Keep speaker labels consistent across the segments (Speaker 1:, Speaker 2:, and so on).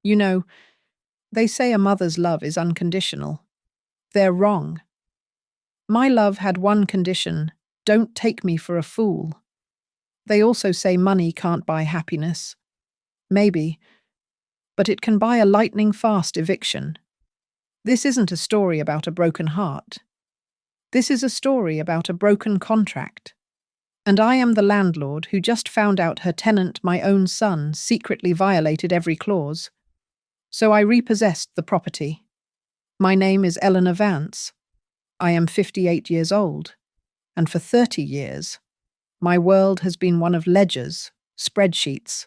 Speaker 1: You know, they say a mother's love is unconditional. They're wrong. My love had one condition: don't take me for a fool. They also say money can't buy happiness. Maybe, but it can buy a lightning-fast eviction. This isn't a story about a broken heart. This is a story about a broken contract. And I am the landlord who just found out her tenant, my own son, secretly violated every clause. So I repossessed the property. My name is Eleanor Vance. I am 58 years old, and for 30 years, my world has been one of ledgers, spreadsheets,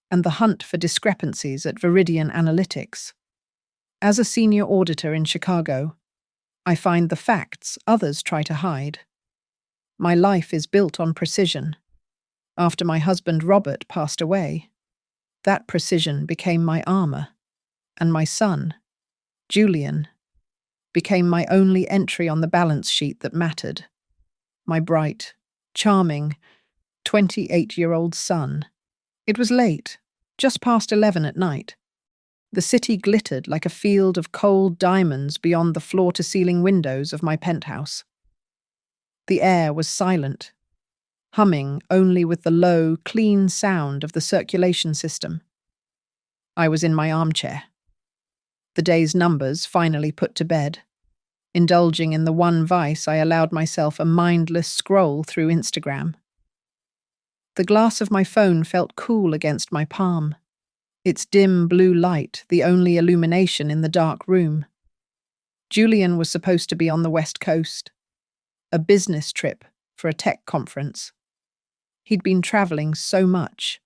Speaker 1: and the hunt for discrepancies at Viridian Analytics. As a senior auditor in Chicago, I find the facts others try to hide. My life is built on precision. After my husband Robert passed away, that precision became my armor, and my son, Julian, became my only entry on the balance sheet that mattered. My bright, charming, 28-year-old son. It was late, just past 11 at night. The city glittered like a field of cold diamonds beyond the floor-to-ceiling windows of my penthouse. The air was silent, humming only with the low, clean sound of the circulation system. I was in my armchair. The day's numbers finally put to bed. Indulging in the one vice, I allowed myself a mindless scroll through Instagram. The glass of my phone felt cool against my palm, its dim blue light the only illumination in the dark room. Julian was supposed to be on the West Coast, a business trip for a tech conference. He'd been traveling so much,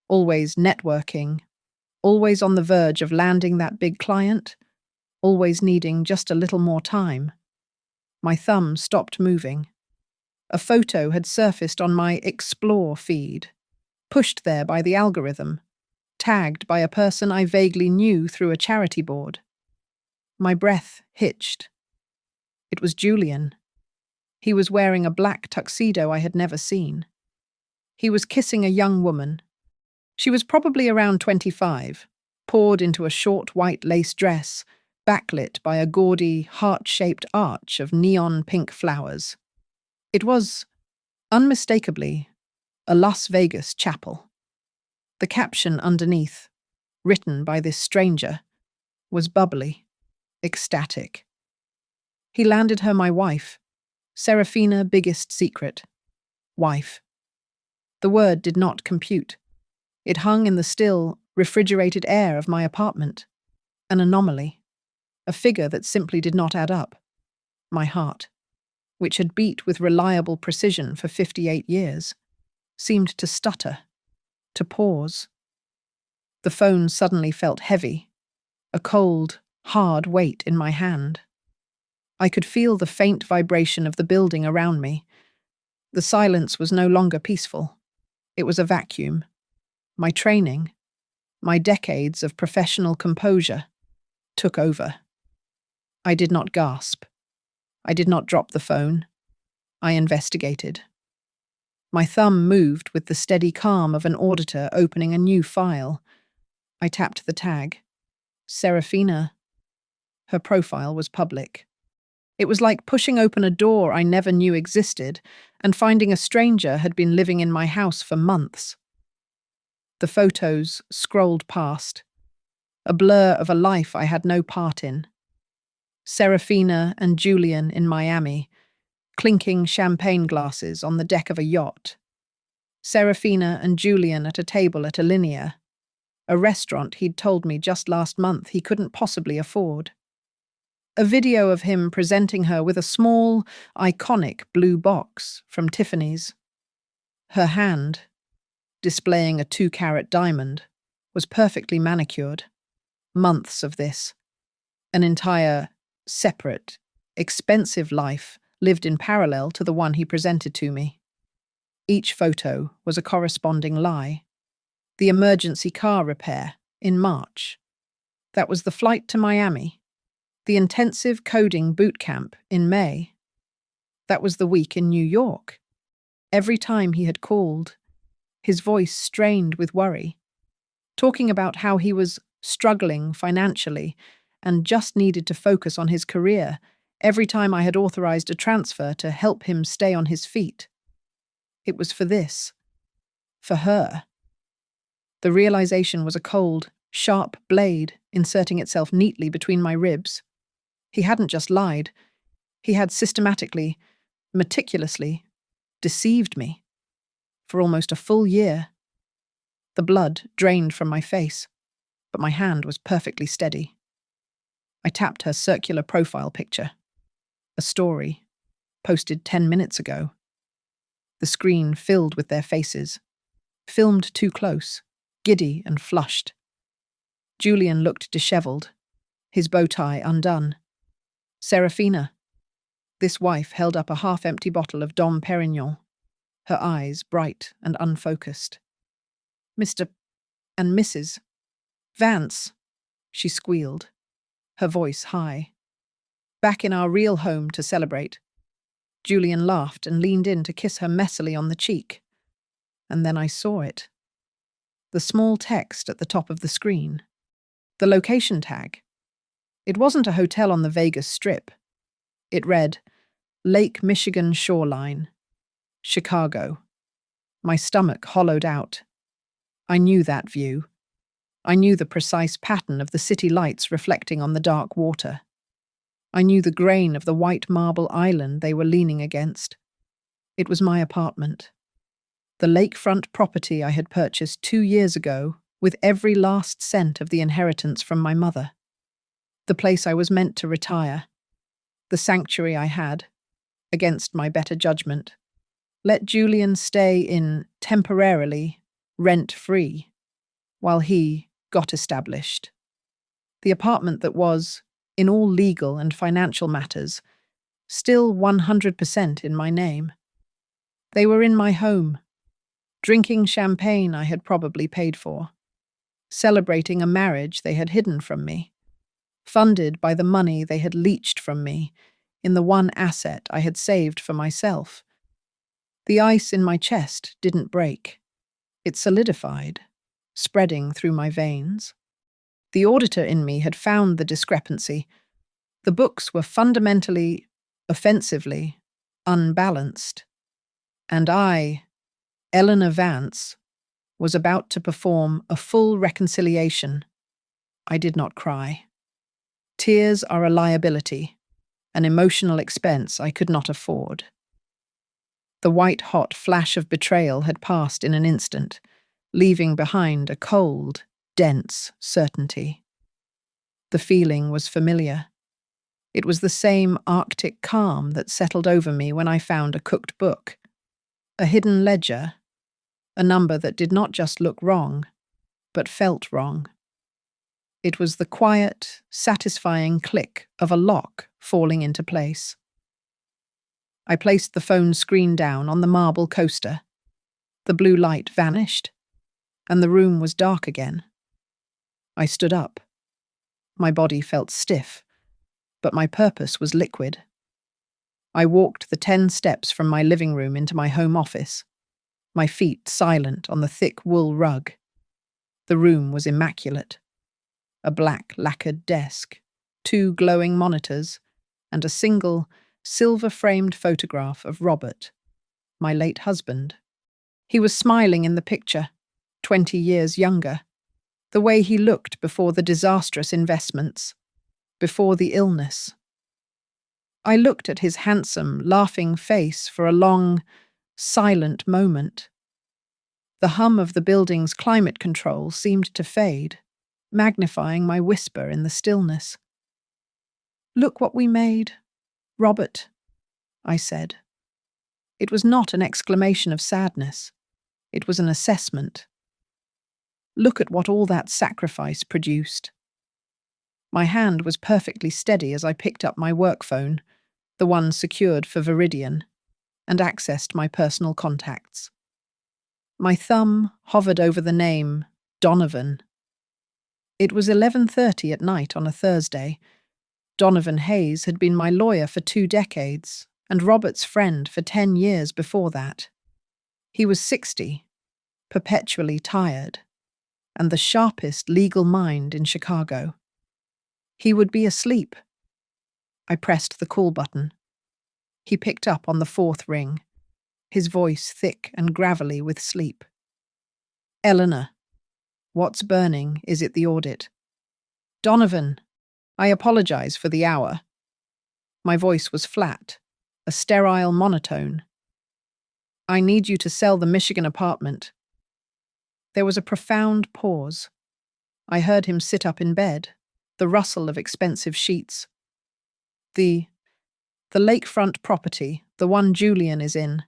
Speaker 1: always networking, always on the verge of landing that big client, always needing just a little more time. My thumb stopped moving. A photo had surfaced on my Explore feed, pushed there by the algorithm, tagged by a person I vaguely knew through a charity board. My breath hitched. It was Julian. He was wearing a black tuxedo I had never seen. He was kissing a young woman. She was probably around 25, poured into a short white lace dress, backlit by a gaudy, heart-shaped arch of neon pink flowers. It was, unmistakably, a Las Vegas chapel. The caption underneath, written by this stranger, was bubbly, ecstatic. He landed her my wife, Serafina biggest secret, wife. The word did not compute. It hung in the still, refrigerated air of my apartment. An anomaly. A figure that simply did not add up. My heart, which had beat with reliable precision for 58 years, seemed to stutter, to pause. The phone suddenly felt heavy, a cold, hard weight in my hand. I could feel the faint vibration of the building around me. The silence was no longer peaceful. It was a vacuum. My training, my decades of professional composure, took over. I did not gasp. I did not drop the phone. I investigated. My thumb moved with the steady calm of an auditor opening a new file. I tapped the tag. Serafina. Her profile was public. It was like pushing open a door I never knew existed and finding a stranger had been living in my house for months. The photos scrolled past, a blur of a life I had no part in. Serafina and Julian in Miami, clinking champagne glasses on the deck of a yacht. Serafina and Julian at a table at Alinea, a restaurant he'd told me just last month he couldn't possibly afford. A video of him presenting her with a small, iconic blue box from Tiffany's. Her hand, displaying a 2-carat diamond, was perfectly manicured. Months of this. An entire, separate, expensive life lived in parallel to the one he presented to me. Each photo was a corresponding lie. The emergency car repair in March. That was the flight to Miami. The intensive coding boot camp in May. That was the week in New York. Every time he had called, his voice strained with worry, talking about how he was struggling financially, and just needed to focus on his career every time I had authorized a transfer to help him stay on his feet. It was for this. For her. The realization was a cold, sharp blade inserting itself neatly between my ribs. He hadn't just lied. He had systematically, meticulously, deceived me. For almost a full year. The blood drained from my face, but my hand was perfectly steady. I tapped her circular profile picture. A story, posted 10 minutes ago. The screen filled with their faces, filmed too close, giddy and flushed. Julian looked dishevelled, his bow tie undone. Serafina. This wife held up a half-empty bottle of Dom Perignon, her eyes bright and unfocused. Mr. and Mrs. Vance, she squealed, her voice high. Back in our real home to celebrate. Julian laughed and leaned in to kiss her messily on the cheek. And then I saw it. The small text at the top of the screen. The location tag. It wasn't a hotel on the Vegas Strip. It read, Lake Michigan Shoreline, Chicago. My stomach hollowed out. I knew that view. I knew the precise pattern of the city lights reflecting on the dark water. I knew the grain of the white marble island they were leaning against. It was my apartment. The lakefront property I had purchased 2 years ago with every last cent of the inheritance from my mother. The place I was meant to retire. The sanctuary I had, against my better judgment, let Julian stay in temporarily, rent-free, while he got established. The apartment that was, in all legal and financial matters, still 100% in my name. They were in my home, drinking champagne I had probably paid for, celebrating a marriage they had hidden from me, funded by the money they had leached from me in the one asset I had saved for myself. The ice in my chest didn't break. It solidified, spreading through my veins. The auditor in me had found the discrepancy. The books were fundamentally, offensively, unbalanced. And I, Eleanor Vance, was about to perform a full reconciliation. I did not cry. Tears are a liability, an emotional expense I could not afford. The white-hot flash of betrayal had passed in an instant, leaving behind a cold, dense certainty. The feeling was familiar. It was the same Arctic calm that settled over me when I found a cooked book, a hidden ledger, a number that did not just look wrong, but felt wrong. It was the quiet, satisfying click of a lock falling into place. I placed the phone screen down on the marble coaster. The blue light vanished, and the room was dark again. I stood up. My body felt stiff, but my purpose was liquid. I walked the 10 steps from my living room into my home office, my feet silent on the thick wool rug. The room was immaculate. A black lacquered desk, 2 glowing monitors, and a single, silver-framed photograph of Robert, my late husband. He was smiling in the picture, 20 years younger, the way he looked before the disastrous investments, before the illness. I looked at his handsome, laughing face for a long, silent moment. The hum of the building's climate control seemed to fade, magnifying my whisper in the stillness. "Look what we made, Robert," I said. It was not an exclamation of sadness. It was an assessment. Look at what all that sacrifice produced. My hand was perfectly steady as I picked up my work phone, the one secured for Viridian, and accessed my personal contacts. My thumb hovered over the name Donovan. It was 11:30 at night on a Thursday. Donovan Hayes had been my lawyer for 2 decades, and Robert's friend for 10 years before that. He was 60, perpetually tired. and the sharpest legal mind in Chicago. He would be asleep. I pressed the call button. He picked up on the fourth ring, his voice thick and gravelly with sleep. Eleanor, what's burning? Is it the audit? Donovan, I apologize for the hour. My voice was flat, a sterile monotone. I need you to sell the Michigan apartment. There was a profound pause. I heard him sit up in bed, the rustle of expensive sheets. The lakefront property, the one Julian is in.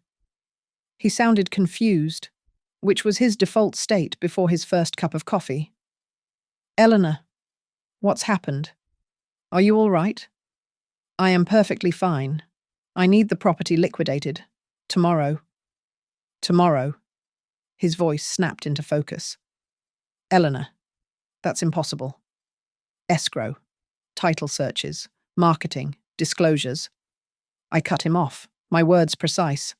Speaker 1: He sounded confused, which was his default state before his first cup of coffee. Eleanor, what's happened? Are you all right? I am perfectly fine. I need the property liquidated. Tomorrow. Tomorrow. His voice snapped into focus. Eleanor, that's impossible. Escrow, title searches, marketing, disclosures. I cut him off, my words precise.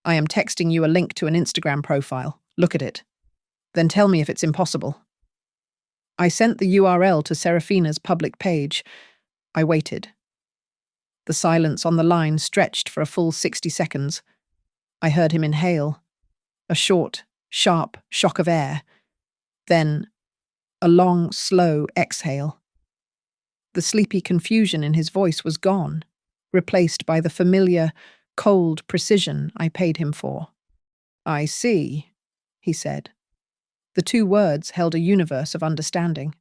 Speaker 1: I am texting you a link to an Instagram profile. Look at it. Then tell me if it's impossible. I sent the URL to Serafina's public page. I waited. The silence on the line stretched for a full 60 seconds. I heard him inhale, a short, sharp shock of air, then a long, slow exhale. The sleepy confusion in his voice was gone, replaced by the familiar, cold precision I paid him for. I see, he said. The two words held a universe of understanding.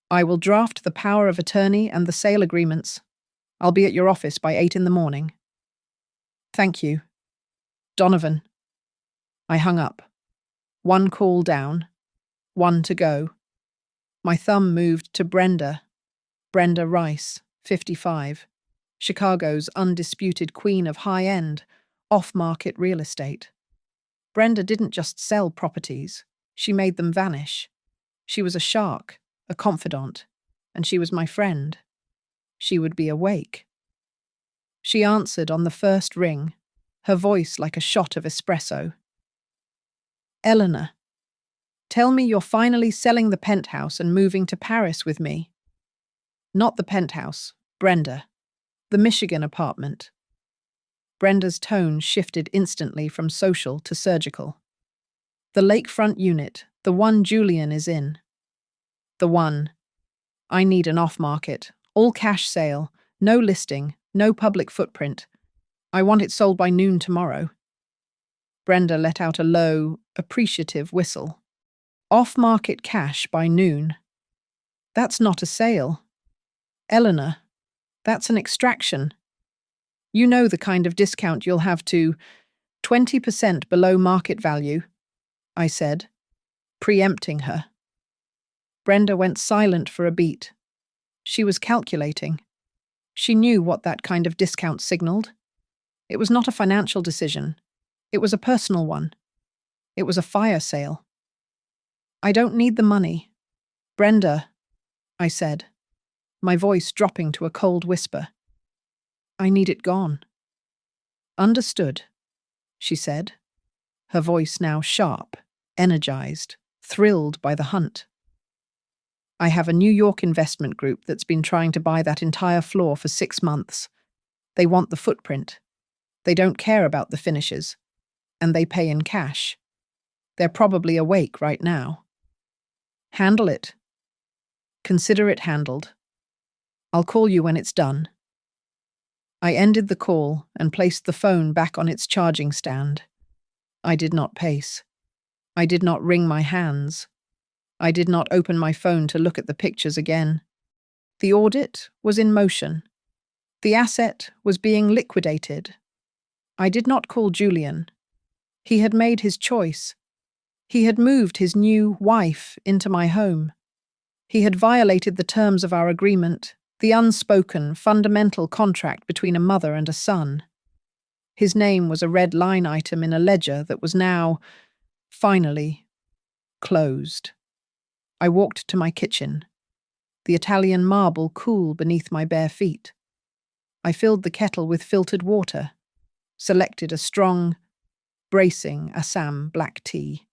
Speaker 1: I will draft the power of attorney and the sale agreements. I'll be at your office by 8 a.m. Thank you. Donovan. I hung up. One call down, one to go. My thumb moved to Brenda Rice, 55, Chicago's undisputed queen of high-end, off-market real estate. Brenda didn't just sell properties, she made them vanish. She was a shark, a confidant, and she was my friend. She would be awake. She answered on the first ring, her voice like a shot of espresso. Eleanor, tell me you're finally selling the penthouse and moving to Paris with me. Not the penthouse, Brenda. The Michigan apartment. Brenda's tone shifted instantly from social to surgical. The lakefront unit, the one Julian is in. The one. I need an off-market, all-cash sale, no listing, no public footprint. I want it sold by noon tomorrow. Brenda let out a low, appreciative whistle. Off-market cash by noon. That's not a sale. Eleanor, that's an extraction. You know the kind of discount you'll have to 20% below market value, I said, preempting her. Brenda went silent for a beat. She was calculating. She knew what that kind of discount signaled. It was not a financial decision. It was a personal one. It was a fire sale. I don't need the money. Brenda, I said, my voice dropping to a cold whisper. I need it gone. Understood, she said, her voice now sharp, energized, thrilled by the hunt. I have a New York investment group that's been trying to buy that entire floor for 6 months. They want the footprint. They don't care about the finishes. And they pay in cash. They're probably awake right now. Handle it. Consider it handled. I'll call you when it's done. I ended the call and placed the phone back on its charging stand. I did not pace. I did not wring my hands. I did not open my phone to look at the pictures again. The audit was in motion. The asset was being liquidated. I did not call Julian. He had made his choice. He had moved his new wife into my home. He had violated the terms of our agreement, the unspoken, fundamental contract between a mother and a son. His name was a red line item in a ledger that was now, finally, closed. I walked to my kitchen, the Italian marble cool beneath my bare feet. I filled the kettle with filtered water, selected a strong, bracing Assam black tea.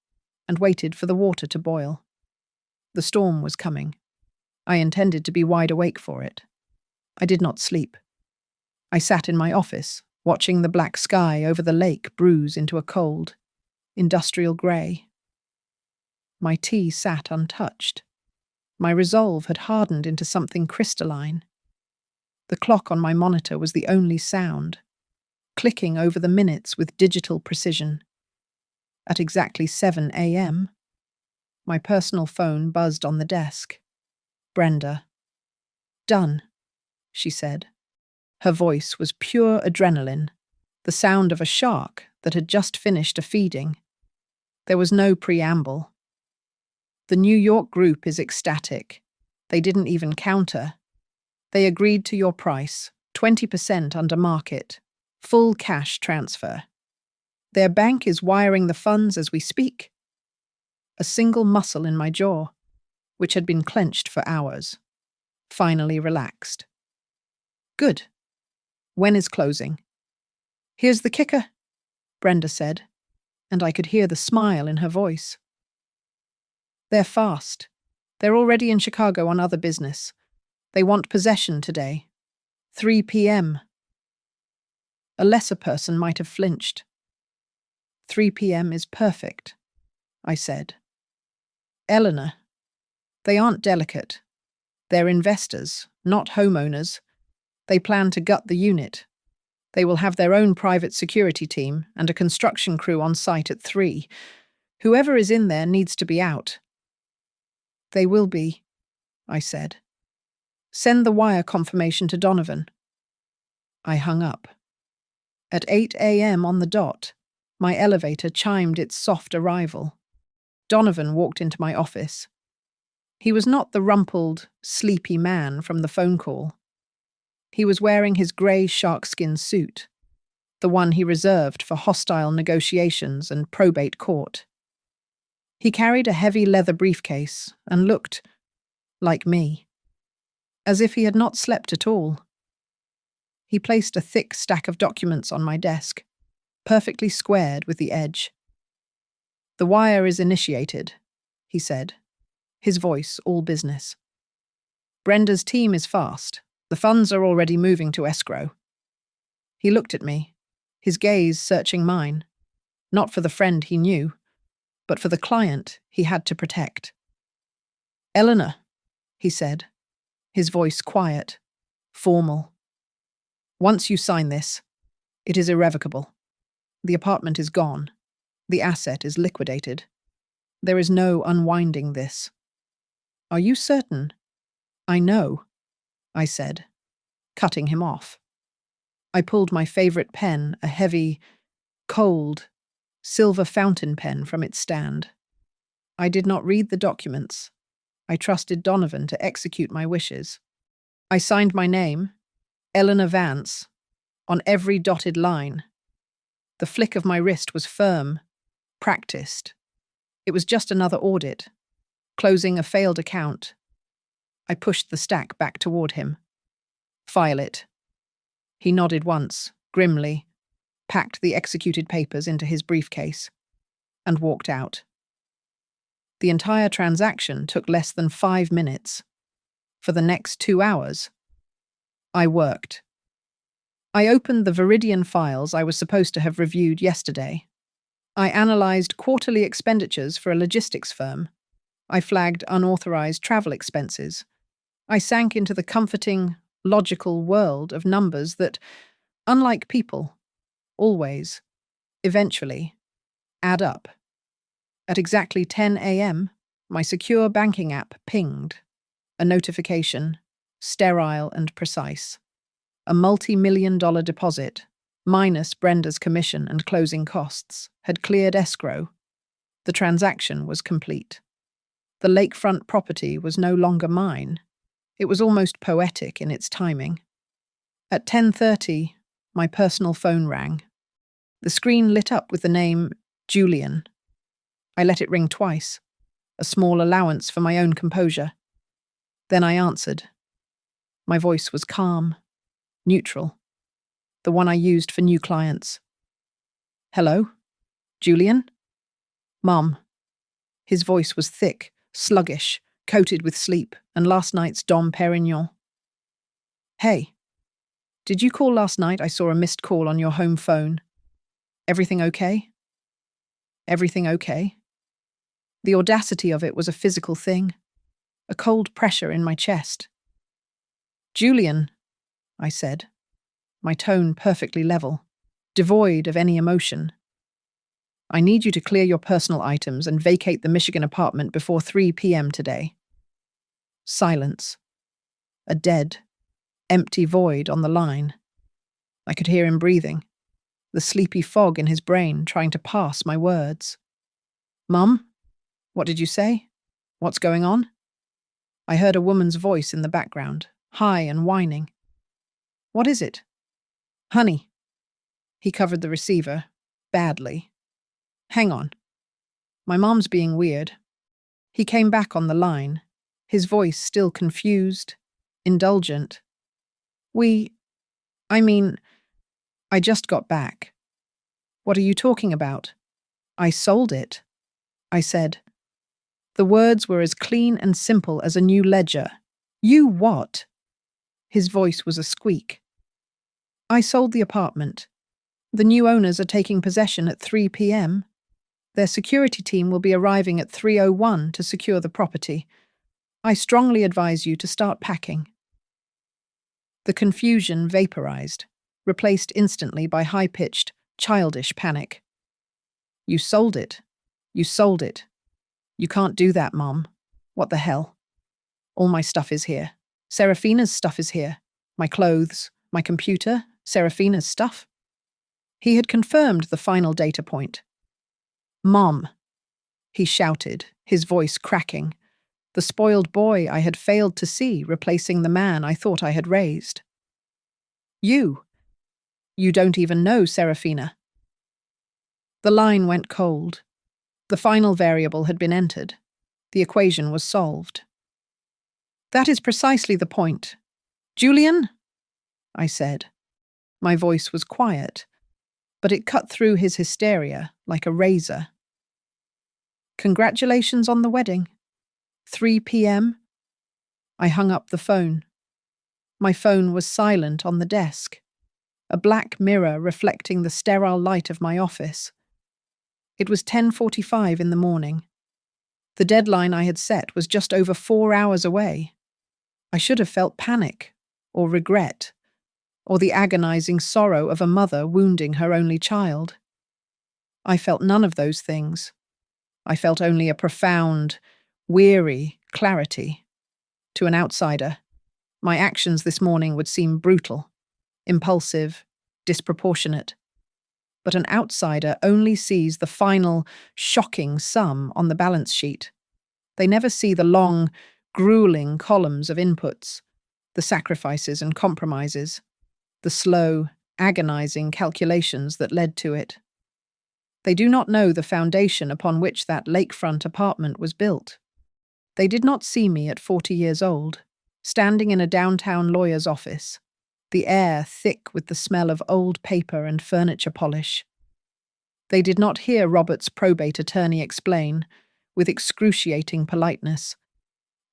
Speaker 1: and waited for the water to boil. The storm was coming. I intended to be wide awake for it. I did not sleep. I sat in my office, watching the black sky over the lake bruise into a cold, industrial grey. My tea sat untouched. My resolve had hardened into something crystalline. The clock on my monitor was the only sound, clicking over the minutes with digital precision. At exactly 7 a.m., my personal phone buzzed on the desk. Brenda. "Done," she said. Her voice was pure adrenaline, the sound of a shark that had just finished a feeding. There was no preamble. "The New York group is ecstatic. They didn't even counter. They agreed to your price, 20% under market, full cash transfer. Their bank is wiring the funds as we speak." A single muscle in my jaw, which had been clenched for hours, finally relaxed. "Good. When is closing?" "Here's the kicker," Brenda said, and I could hear the smile in her voice. "They're fast. They're already in Chicago on other business. They want possession today. 3 p.m. A lesser person might have flinched. 3 p.m. is perfect, I said. "Eleanor, they aren't delicate. They're investors, not homeowners. They plan to gut the unit. They will have their own private security team and a construction crew on site at 3. Whoever is in there needs to be out." "They will be," I said. "Send the wire confirmation to Donovan." I hung up. At 8 a.m. on the dot, my elevator chimed its soft arrival. Donovan walked into my office. He was not the rumpled, sleepy man from the phone call. He was wearing his grey sharkskin suit, the one he reserved for hostile negotiations and probate court. He carried a heavy leather briefcase and looked like me, as if he had not slept at all. He placed a thick stack of documents on my desk, perfectly squared with the edge. "The wire is initiated," he said, his voice all business. "Brenda's team is fast. The funds are already moving to escrow." He looked at me, his gaze searching mine, not for the friend he knew, but for the client he had to protect. "Eleanor," he said, his voice quiet, formal. "Once you sign this, it is irrevocable. The apartment is gone. The asset is liquidated. There is no unwinding this." "Are you certain?" "I know," I said, cutting him off. I pulled my favorite pen, a heavy, cold, silver fountain pen from its stand. I did not read the documents. I trusted Donovan to execute my wishes. I signed my name, Eleanor Vance, on every dotted line. The flick of my wrist was firm, practiced. It was just another audit, closing a failed account. I pushed the stack back toward him. "File it." He nodded once, grimly, packed the executed papers into his briefcase, and walked out. The entire transaction took less than 5 minutes. For the next 2 hours, I worked. I opened the Viridian files I was supposed to have reviewed yesterday. I analyzed quarterly expenditures for a logistics firm. I flagged unauthorized travel expenses. I sank into the comforting, logical world of numbers that, unlike people, always, eventually, add up. At exactly 10 a.m., my secure banking app pinged. A notification, sterile and precise. A multi-million-dollar deposit, minus Brenda's commission and closing costs, had cleared escrow. The transaction was complete. The lakefront property was no longer mine. It was almost poetic in its timing. At 10:30, my personal phone rang. The screen lit up with the name Julian. I let it ring twice, a small allowance for my own composure. Then I answered. My voice was calm, neutral, the one I used for new clients. "Hello? Julian?" "Mom, His voice was thick, sluggish, coated with sleep, and last night's Dom Perignon. Hey, did you call last night? I saw a missed call on your home phone. Everything okay? Everything okay? The audacity of it was a physical thing, a cold pressure in my chest. Julian, I said, my tone perfectly level, devoid of any emotion. I need you to clear your personal items and vacate the Michigan apartment before 3 p.m. today. Silence. A dead, empty void on the line. I could hear him breathing, the sleepy fog in his brain trying to pass my words. Mum? What did you say? What's going on? I heard a woman's voice in the background, high and whining. What is it? Honey. He covered the receiver, badly. Hang on. My mom's being weird. He came back on the line, his voice still confused, indulgent. I just got back. What are you talking about? I sold it, I said. The words were as clean and simple as a new ledger. You what? His voice was a squeak. I sold the apartment. The new owners are taking possession at 3 p.m. Their security team will be arriving at 3:01 to secure the property. I strongly advise you to start packing. The confusion vaporized, replaced instantly by high-pitched, childish panic. You sold it. You sold it. You can't do that, Mom. What the hell? All my stuff is here. Serafina's stuff is here. My clothes, my computer, Serafina's stuff. He had confirmed the final data point. Mom, he shouted, his voice cracking. The spoiled boy I had failed to see replacing the man I thought I had raised. You don't even know Serafina. The line went cold. The final variable had been entered. The equation was solved. That is precisely the point. Julian? I said. My voice was quiet, but it cut through his hysteria like a razor. Congratulations on the wedding. 3 p.m. I hung up the phone. My phone was silent on the desk, a black mirror reflecting the sterile light of my office. It was 10:45 in the morning. The deadline I had set was just over 4 hours away. I should have felt panic, or regret, or the agonizing sorrow of a mother wounding her only child. I felt none of those things. I felt only a profound, weary clarity. To an outsider, my actions this morning would seem brutal, impulsive, disproportionate. But an outsider only sees the final, shocking sum on the balance sheet. They never see the long, grueling columns of inputs, the sacrifices and compromises, the slow, agonizing calculations that led to it. They do not know the foundation upon which that lakefront apartment was built. They did not see me at 40 years old, standing in a downtown lawyer's office, the air thick with the smell of old paper and furniture polish. They did not hear Robert's probate attorney explain, with excruciating politeness,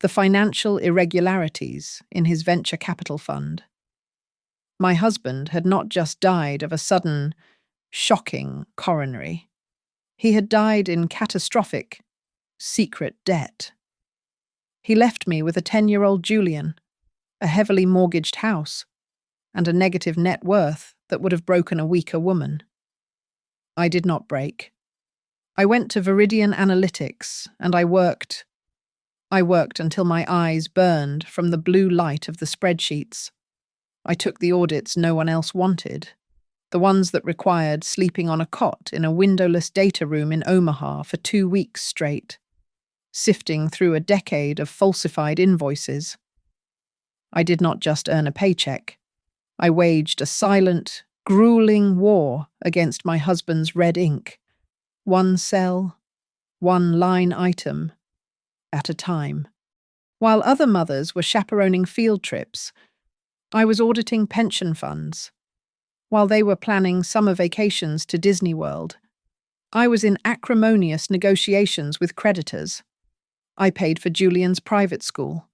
Speaker 1: the financial irregularities in his venture capital fund. My husband had not just died of a sudden, shocking coronary. He had died in catastrophic, secret debt. He left me with a 10-year-old Julian, a heavily mortgaged house, and a negative net worth that would have broken a weaker woman. I did not break. I went to Viridian Analytics, and I worked until my eyes burned from the blue light of the spreadsheets. I took the audits no one else wanted, the ones that required sleeping on a cot in a windowless data room in Omaha for 2 weeks straight, sifting through a decade of falsified invoices. I did not just earn a paycheck. I waged a silent, grueling war against my husband's red ink, one cell, one line item, at a time. While other mothers were chaperoning field trips, I was auditing pension funds. While they were planning summer vacations to Disney World, I was in acrimonious negotiations with creditors. I paid for Julian's private school,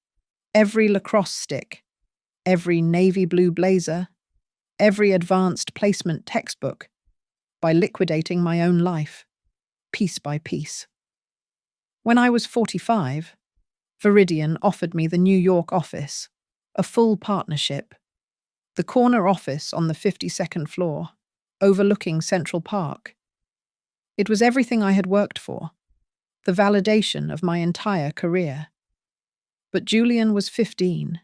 Speaker 1: every lacrosse stick, every navy blue blazer, every advanced placement textbook, by liquidating my own life, piece by piece. When I was 45, Viridian offered me the New York office, a full partnership, the corner office on the 52nd floor, overlooking Central Park. It was everything I had worked for, the validation of my entire career. But Julian was 15.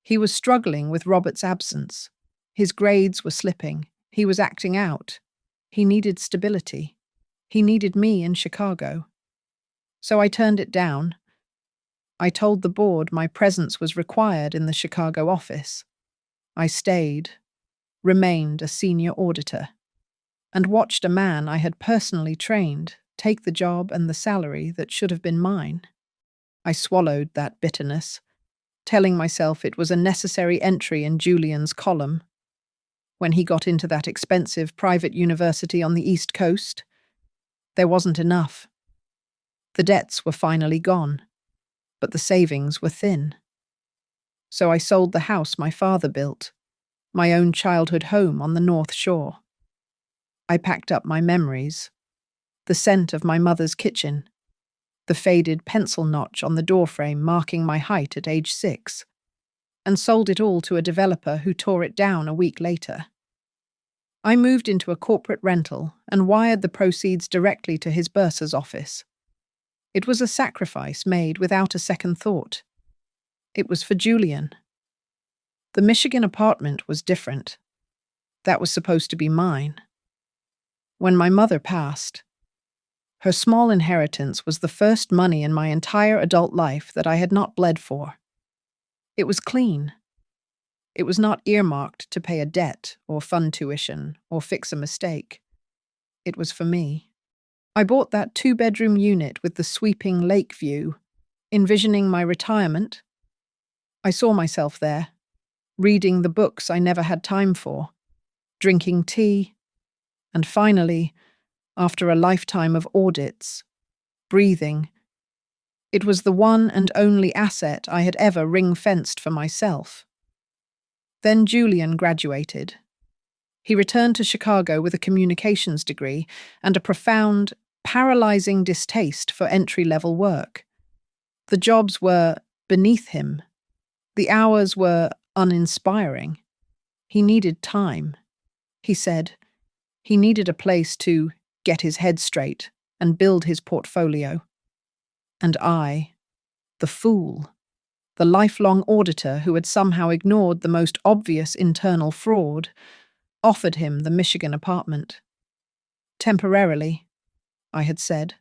Speaker 1: He was struggling with Robert's absence. His grades were slipping. He was acting out. He needed stability. He needed me in Chicago. So I turned it down. I told the board my presence was required in the Chicago office. I stayed, remained a senior auditor, and watched a man I had personally trained take the job and the salary that should have been mine. I swallowed that bitterness, telling myself it was a necessary entry in Julian's column. When he got into that expensive private university on the East Coast, there wasn't enough. The debts were finally gone, but the savings were thin. So I sold the house my father built, my own childhood home on the North Shore. I packed up my memories, the scent of my mother's kitchen, the faded pencil notch on the doorframe marking my height at age 6, and sold it all to a developer who tore it down a week later. I moved into a corporate rental and wired the proceeds directly to his bursar's office. It was a sacrifice made without a second thought. It was for Julian. The Michigan apartment was different. That was supposed to be mine. When my mother passed, her small inheritance was the first money in my entire adult life that I had not bled for. It was clean. It was not earmarked to pay a debt or fund tuition or fix a mistake. It was for me. I bought that 2-bedroom unit with the sweeping lake view, envisioning my retirement. I saw myself there, reading the books I never had time for, drinking tea, and finally, after a lifetime of audits, breathing. It was the one and only asset I had ever ring-fenced for myself. Then Julian graduated. He returned to Chicago with a communications degree and a profound, paralyzing distaste for entry-level work. The jobs were beneath him. The hours were uninspiring. He needed time. He said he needed a place to get his head straight and build his portfolio. And I, the fool, the lifelong auditor who had somehow ignored the most obvious internal fraud, offered him the Michigan apartment. Temporarily, I had said,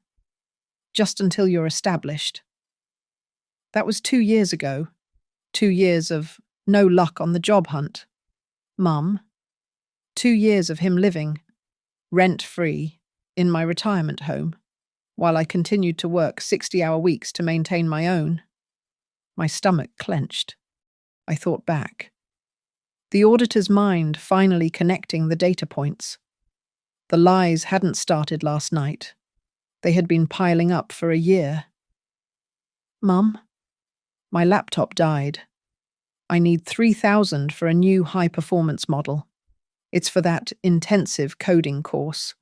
Speaker 1: just until you're established. That was 2 years ago, 2 years of no luck on the job hunt. Mum, 2 years of him living, rent-free, in my retirement home, while I continued to work 60-hour weeks to maintain my own. My stomach clenched. I thought back. The auditor's mind finally connecting the data points. The lies hadn't started last night. They had been piling up for a year. Mum, my laptop died. I need $3,000 for a new high-performance model. It's for that intensive coding course.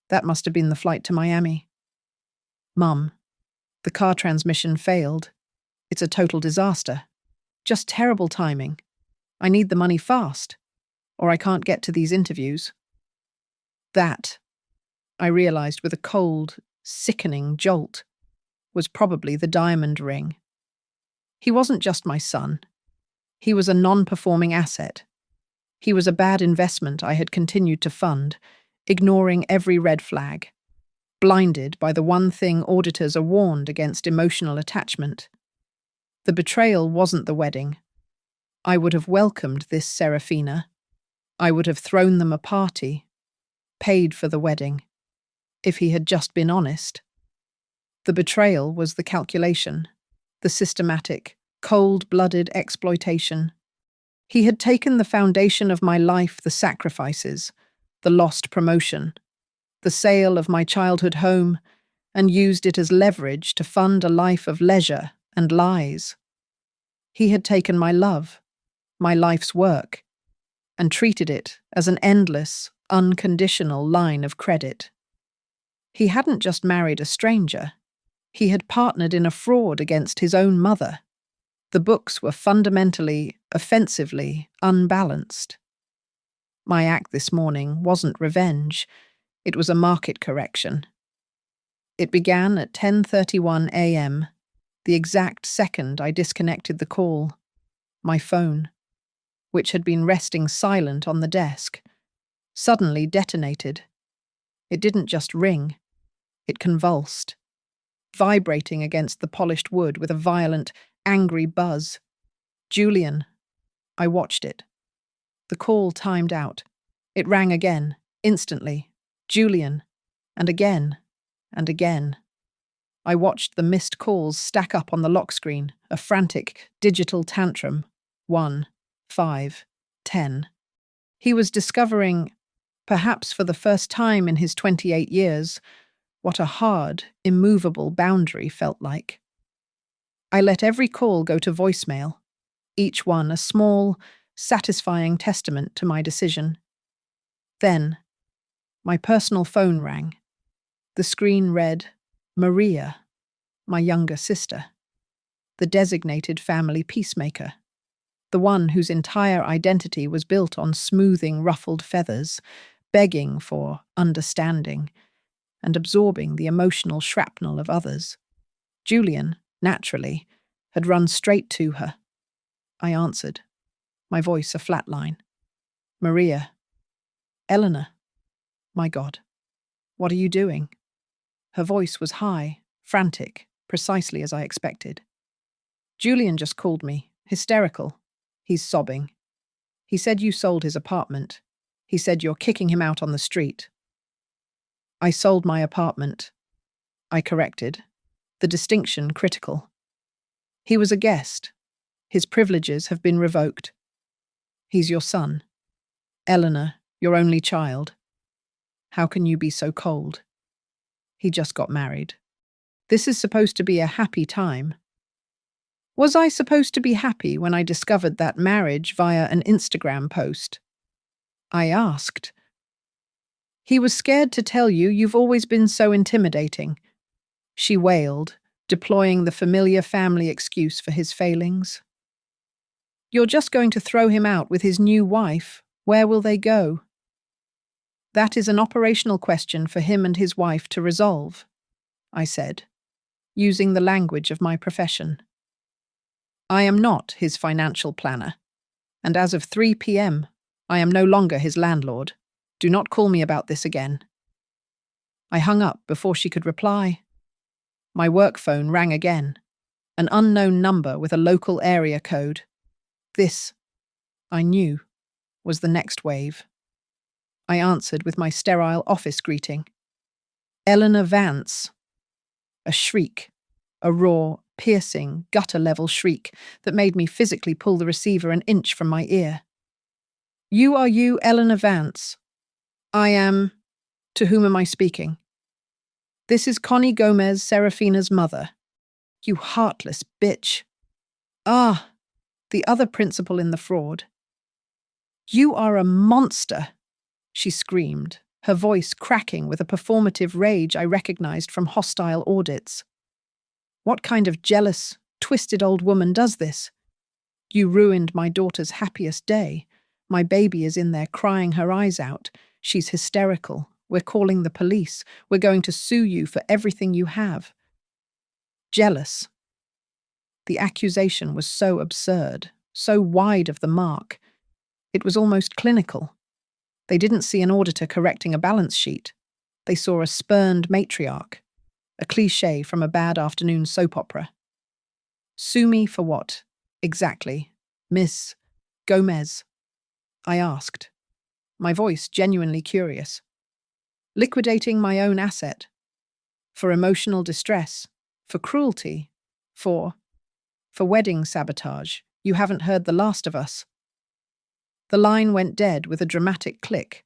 Speaker 1: That must have been the flight to Miami. Mum, the car transmission failed. It's a total disaster. Just terrible timing. I need the money fast, or I can't get to these interviews. That, I realized with a cold, sickening jolt, was probably the diamond ring. He wasn't just my son. He was a non-performing asset. He was a bad investment I had continued to fund, ignoring every red flag, blinded by the one thing auditors are warned against: emotional attachment. The betrayal wasn't the wedding. I would have welcomed this Serafina. I would have thrown them a party, paid for the wedding, if he had just been honest. The betrayal was the calculation, the systematic, cold-blooded exploitation. He had taken the foundation of my life, the sacrifices, the lost promotion, the sale of my childhood home, and used it as leverage to fund a life of leisure and lies. He had taken my love, my life's work, and treated it as an endless, unconditional line of credit. He hadn't just married a stranger. He had partnered in a fraud against his own mother. The books were fundamentally, offensively unbalanced. My act this morning wasn't revenge. It was a market correction. It began at 10:31 a.m., the exact second I disconnected the call. My phone, which had been resting silent on the desk, suddenly detonated. It didn't just ring, it convulsed, vibrating against the polished wood with a violent, angry buzz. Julian. I watched it. The call timed out. It rang again, instantly. Julian. And again. And again. I watched the missed calls stack up on the lock screen, a frantic digital tantrum. 1, 5, 10. He was discovering, perhaps for the first time in his 28 years, what a hard, immovable boundary felt like. I let every call go to voicemail, each one a small, satisfying testament to my decision. Then, my personal phone rang. The screen read, Maria, my younger sister, the designated family peacemaker, the one whose entire identity was built on smoothing ruffled feathers, begging for understanding, and absorbing the emotional shrapnel of others. Julian, naturally, had run straight to her. I answered, my voice a flat line. Maria. Eleanor. My God. What are you doing? Her voice was high, frantic, precisely as I expected. Julian just called me, hysterical. He's sobbing. He said you sold his apartment. He said you're kicking him out on the street. I sold my apartment. I corrected, the distinction critical. He was a guest. His privileges have been revoked. He's your son. Eleanor, your only child. How can you be so cold? He just got married. This is supposed to be a happy time. Was I supposed to be happy when I discovered that marriage via an Instagram post? I asked. He was scared to tell you you've always been so intimidating. She wailed, deploying the familiar family excuse for his failings. You're just going to throw him out with his new wife. Where will they go? That is an operational question for him and his wife to resolve, I said, using the language of my profession. I am not his financial planner, and as of 3 p.m., I am no longer his landlord. Do not call me about this again. I hung up before she could reply. My work phone rang again, an unknown number with a local area code. This, I knew, was the next wave. I answered with my sterile office greeting. Eleanor Vance. A shriek, a raw, piercing, gutter-level shriek that made me physically pull the receiver an inch from my ear. You are you, Eleanor Vance? I am... To whom am I speaking? This is Connie Gomez, Serafina's mother. You heartless bitch. Ah, the other principal in the fraud. You are a monster, she screamed, her voice cracking with a performative rage I recognized from hostile audits. What kind of jealous, twisted old woman does this? You ruined my daughter's happiest day. My baby is in there crying her eyes out. She's hysterical. We're calling the police. We're going to sue you for everything you have. Jealous. The accusation was so absurd, so wide of the mark. It was almost clinical. They didn't see an auditor correcting a balance sheet. They saw a spurned matriarch, a cliché from a bad afternoon soap opera. Sue me for what, exactly, Miss Gomez? I asked, my voice genuinely curious. Liquidating my own asset. For emotional distress. For cruelty. For wedding sabotage. You haven't heard the last of us. The line went dead with a dramatic click.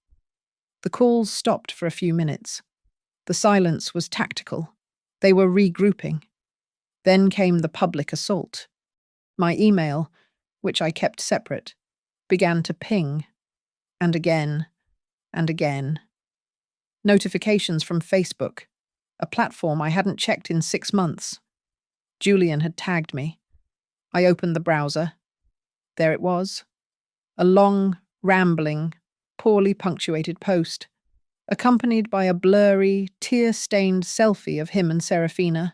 Speaker 1: The calls stopped for a few minutes. The silence was tactical. They were regrouping. Then came the public assault. My email, which I kept separate, began to ping, and again, and again. Notifications from Facebook, a platform I hadn't checked in 6 months. Julian had tagged me. I opened the browser. There it was. A long, rambling, poorly punctuated post, accompanied by a blurry, tear-stained selfie of him and Serafina.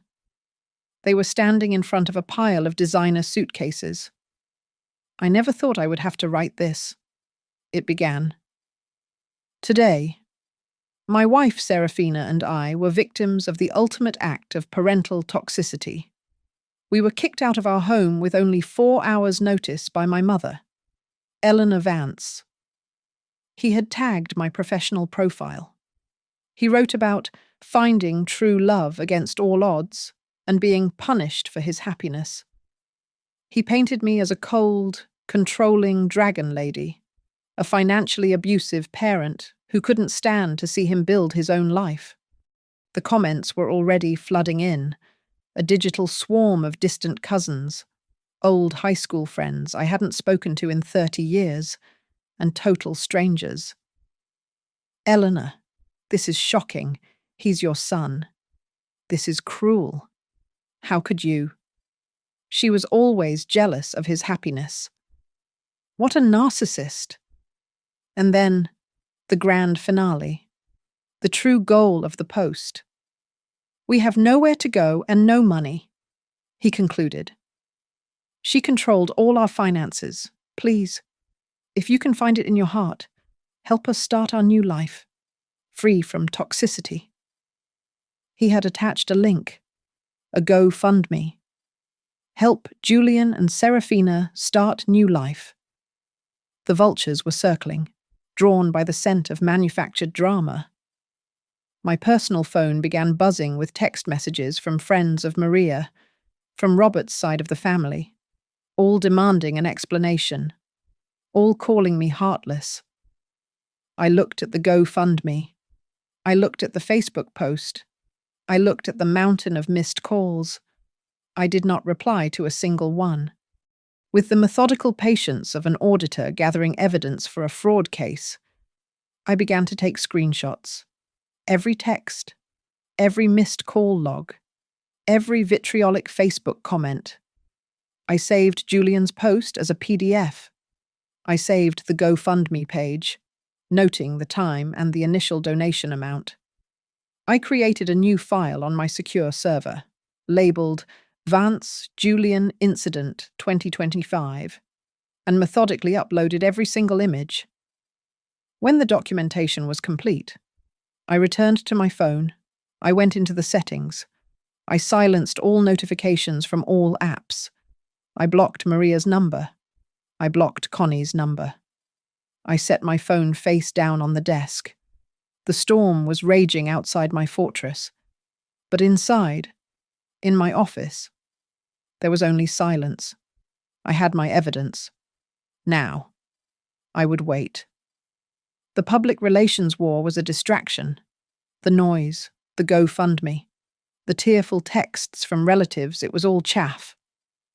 Speaker 1: They were standing in front of a pile of designer suitcases. I never thought I would have to write this. It began. Today, my wife Serafina and I were victims of the ultimate act of parental toxicity. We were kicked out of our home with only 4 hours' notice by my mother, Eleanor Vance. He had tagged my professional profile. He wrote about finding true love against all odds and being punished for his happiness. He painted me as a cold, controlling dragon lady, a financially abusive parent who couldn't stand to see him build his own life. The comments were already flooding in, a digital swarm of distant cousins, old high school friends I hadn't spoken to in 30 years, and total strangers. Eleanor, this is shocking. He's your son. This is cruel. How could you? She was always jealous of his happiness. What a narcissist! And then, the grand finale, the true goal of the post. We have nowhere to go and no money, he concluded. She controlled all our finances. Please, if you can find it in your heart, help us start our new life, free from toxicity. He had attached a link, a GoFundMe. Help Julian and Serafina start new life. The vultures were circling, drawn by the scent of manufactured drama. My personal phone began buzzing with text messages from friends of Maria, from Robert's side of the family, all demanding an explanation, all calling me heartless. I looked at the GoFundMe. I looked at the Facebook post. I looked at the mountain of missed calls. I did not reply to a single one. With the methodical patience of an auditor gathering evidence for a fraud case, I began to take screenshots. Every text, every missed call log, every vitriolic Facebook comment. I saved Julian's post as a PDF. I saved the GoFundMe page, noting the time and the initial donation amount. I created a new file on my secure server, labeled Vance Julian Incident 2025, and methodically uploaded every single image. When the documentation was complete, I returned to my phone. I went into the settings. I silenced all notifications from all apps. I blocked Maria's number. I blocked Connie's number. I set my phone face down on the desk. The storm was raging outside my fortress. But inside, in my office, there was only silence. I had my evidence. Now, I would wait. The public relations war was a distraction. The noise, the GoFundMe, the tearful texts from relatives, it was all chaff,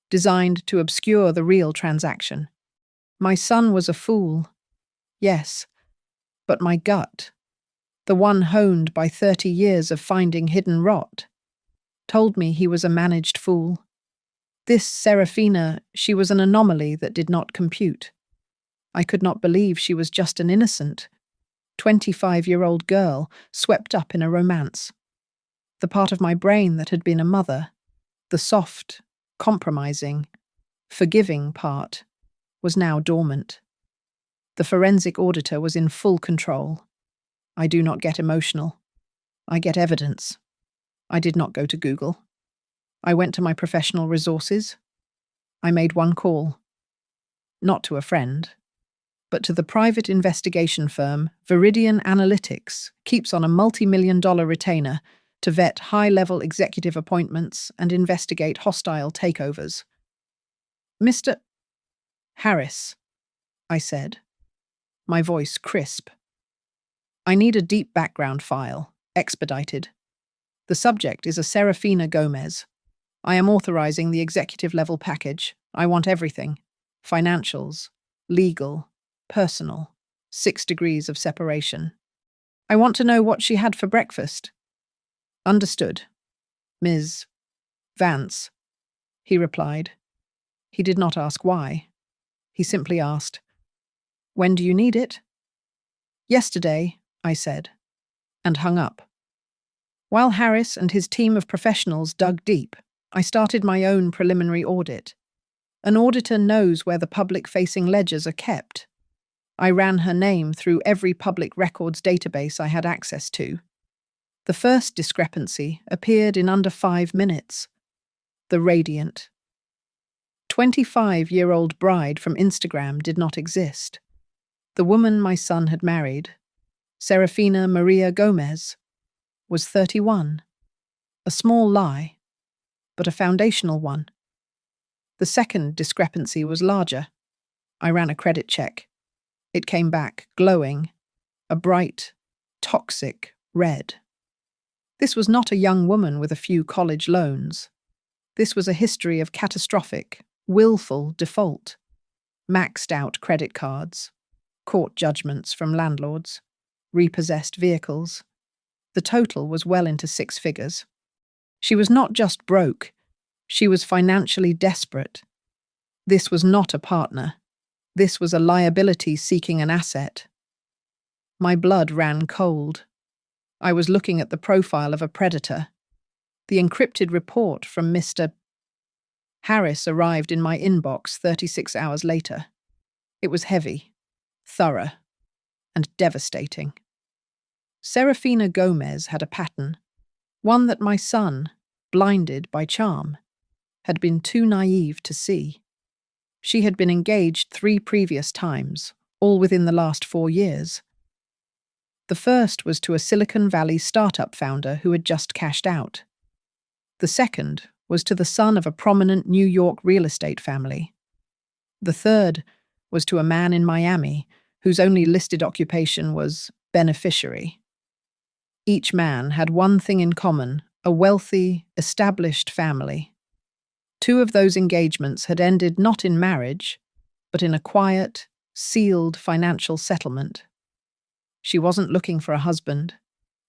Speaker 1: designed to obscure the real transaction. My son was a fool, yes, but my gut, the one honed by 30 years of finding hidden rot, told me he was a managed fool. This Serafina, she was an anomaly that did not compute. I could not believe she was just an innocent, 25-year-old girl swept up in a romance. The part of my brain that had been a mother, the soft, compromising, forgiving part, was now dormant. The forensic auditor was in full control. I do not get emotional. I get evidence. I did not go to Google. I went to my professional resources. I made one call. Not to a friend, but to the private investigation firm Viridian Analytics keeps on a multi-million-dollar retainer to vet high-level executive appointments and investigate hostile takeovers. Mr. Harris, I said, my voice crisp. I need a deep background file, Expedited. The subject is a Serafina Gomez. I am authorizing the executive level package. I want everything. Financials, legal, personal, 6 degrees of separation. I want to know what she had for breakfast. Understood. Ms. Vance, he replied. He did not ask why. He simply asked, "When do you need it?" "Yesterday," I said, and hung up. While Harris and his team of professionals dug deep, I started my own preliminary audit. An auditor knows where the public-facing ledgers are kept. I ran her name through every public records database I had access to. The first discrepancy appeared in under 5 minutes. The radiant 25-year-old bride from Instagram did not exist. The woman my son had married, Serafina Maria Gomez, was 31. A small lie, but a foundational one. The second discrepancy was larger. I ran a credit check. It came back glowing, a bright, toxic red. This was not a young woman with a few college loans. This was a history of catastrophic, willful default, maxed out credit cards, court judgments from landlords, repossessed vehicles. The total was well into 6 figures. She was not just broke, she was financially desperate. This was not a partner. This was a liability seeking an asset. My blood ran cold. I was looking at the profile of a predator. The encrypted report from Mr. Harris arrived in my inbox 36 hours later. It was heavy, thorough, and devastating. Serafina Gomez had a pattern, one that my son, blinded by charm, had been too naive to see. She had been engaged 3 previous times, all within the last 4 years. The first was to a Silicon Valley startup founder who had just cashed out. The second was to the son of a prominent New York real estate family. The third was to a man in Miami whose only listed occupation was beneficiary. Each man had one thing in common: a wealthy, established family. 2 of those engagements had ended not in marriage, but in a quiet, sealed financial settlement. She wasn't looking for a husband.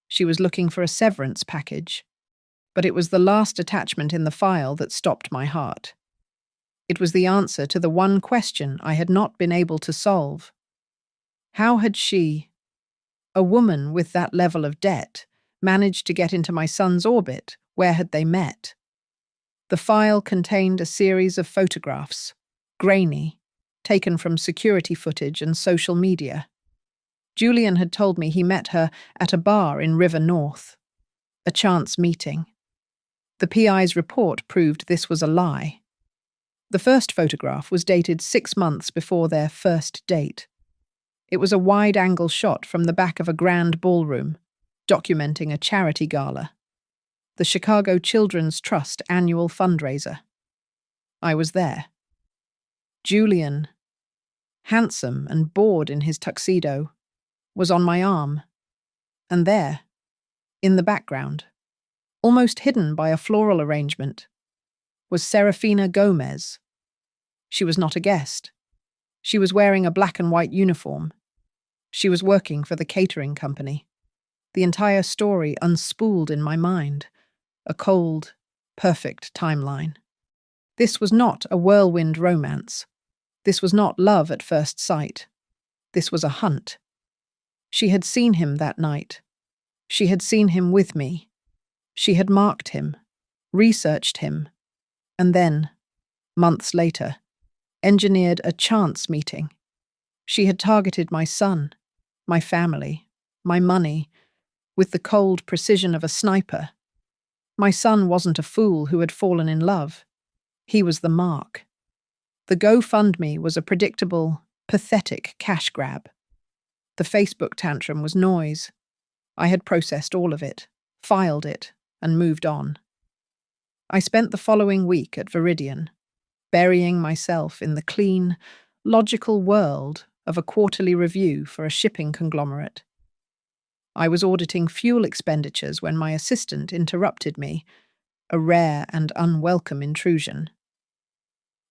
Speaker 1: She was looking for a severance package. But it was the last attachment in the file that stopped my heart. It was the answer to the one question I had not been able to solve. How had she, a woman with that level of debt, managed to get into my son's orbit? Where had they met? The file contained a series of photographs, grainy, taken from security footage and social media. Julian had told me he met her at a bar in River North. A chance meeting. The PI's report proved this was a lie. The first photograph was dated 6 months before their first date. It was a wide-angle shot from the back of a grand ballroom, documenting a charity gala. The Chicago Children's Trust annual fundraiser. I was there. Julian, handsome and bored in his tuxedo, was on my arm. And there, in the background, almost hidden by a floral arrangement, was Serafina Gomez. She was not a guest. She was wearing a black and white uniform. She was working for the catering company. The entire story unspooled in my mind. A cold, perfect timeline. This was not a whirlwind romance. This was not love at first sight. This was a hunt. She had seen him that night. She had seen him with me. She had marked him, researched him, and then, months later, engineered a chance meeting. She had targeted my son, my family, my money, with the cold precision of a sniper. My son wasn't a fool who had fallen in love. He was the mark. The GoFundMe was a predictable, pathetic cash grab. The Facebook tantrum was noise. I had processed all of it, filed it, and moved on. I spent the following week at Viridian, burying myself in the clean, logical world of a quarterly review for a shipping conglomerate. I was auditing fuel expenditures when my assistant interrupted me, a rare and unwelcome intrusion.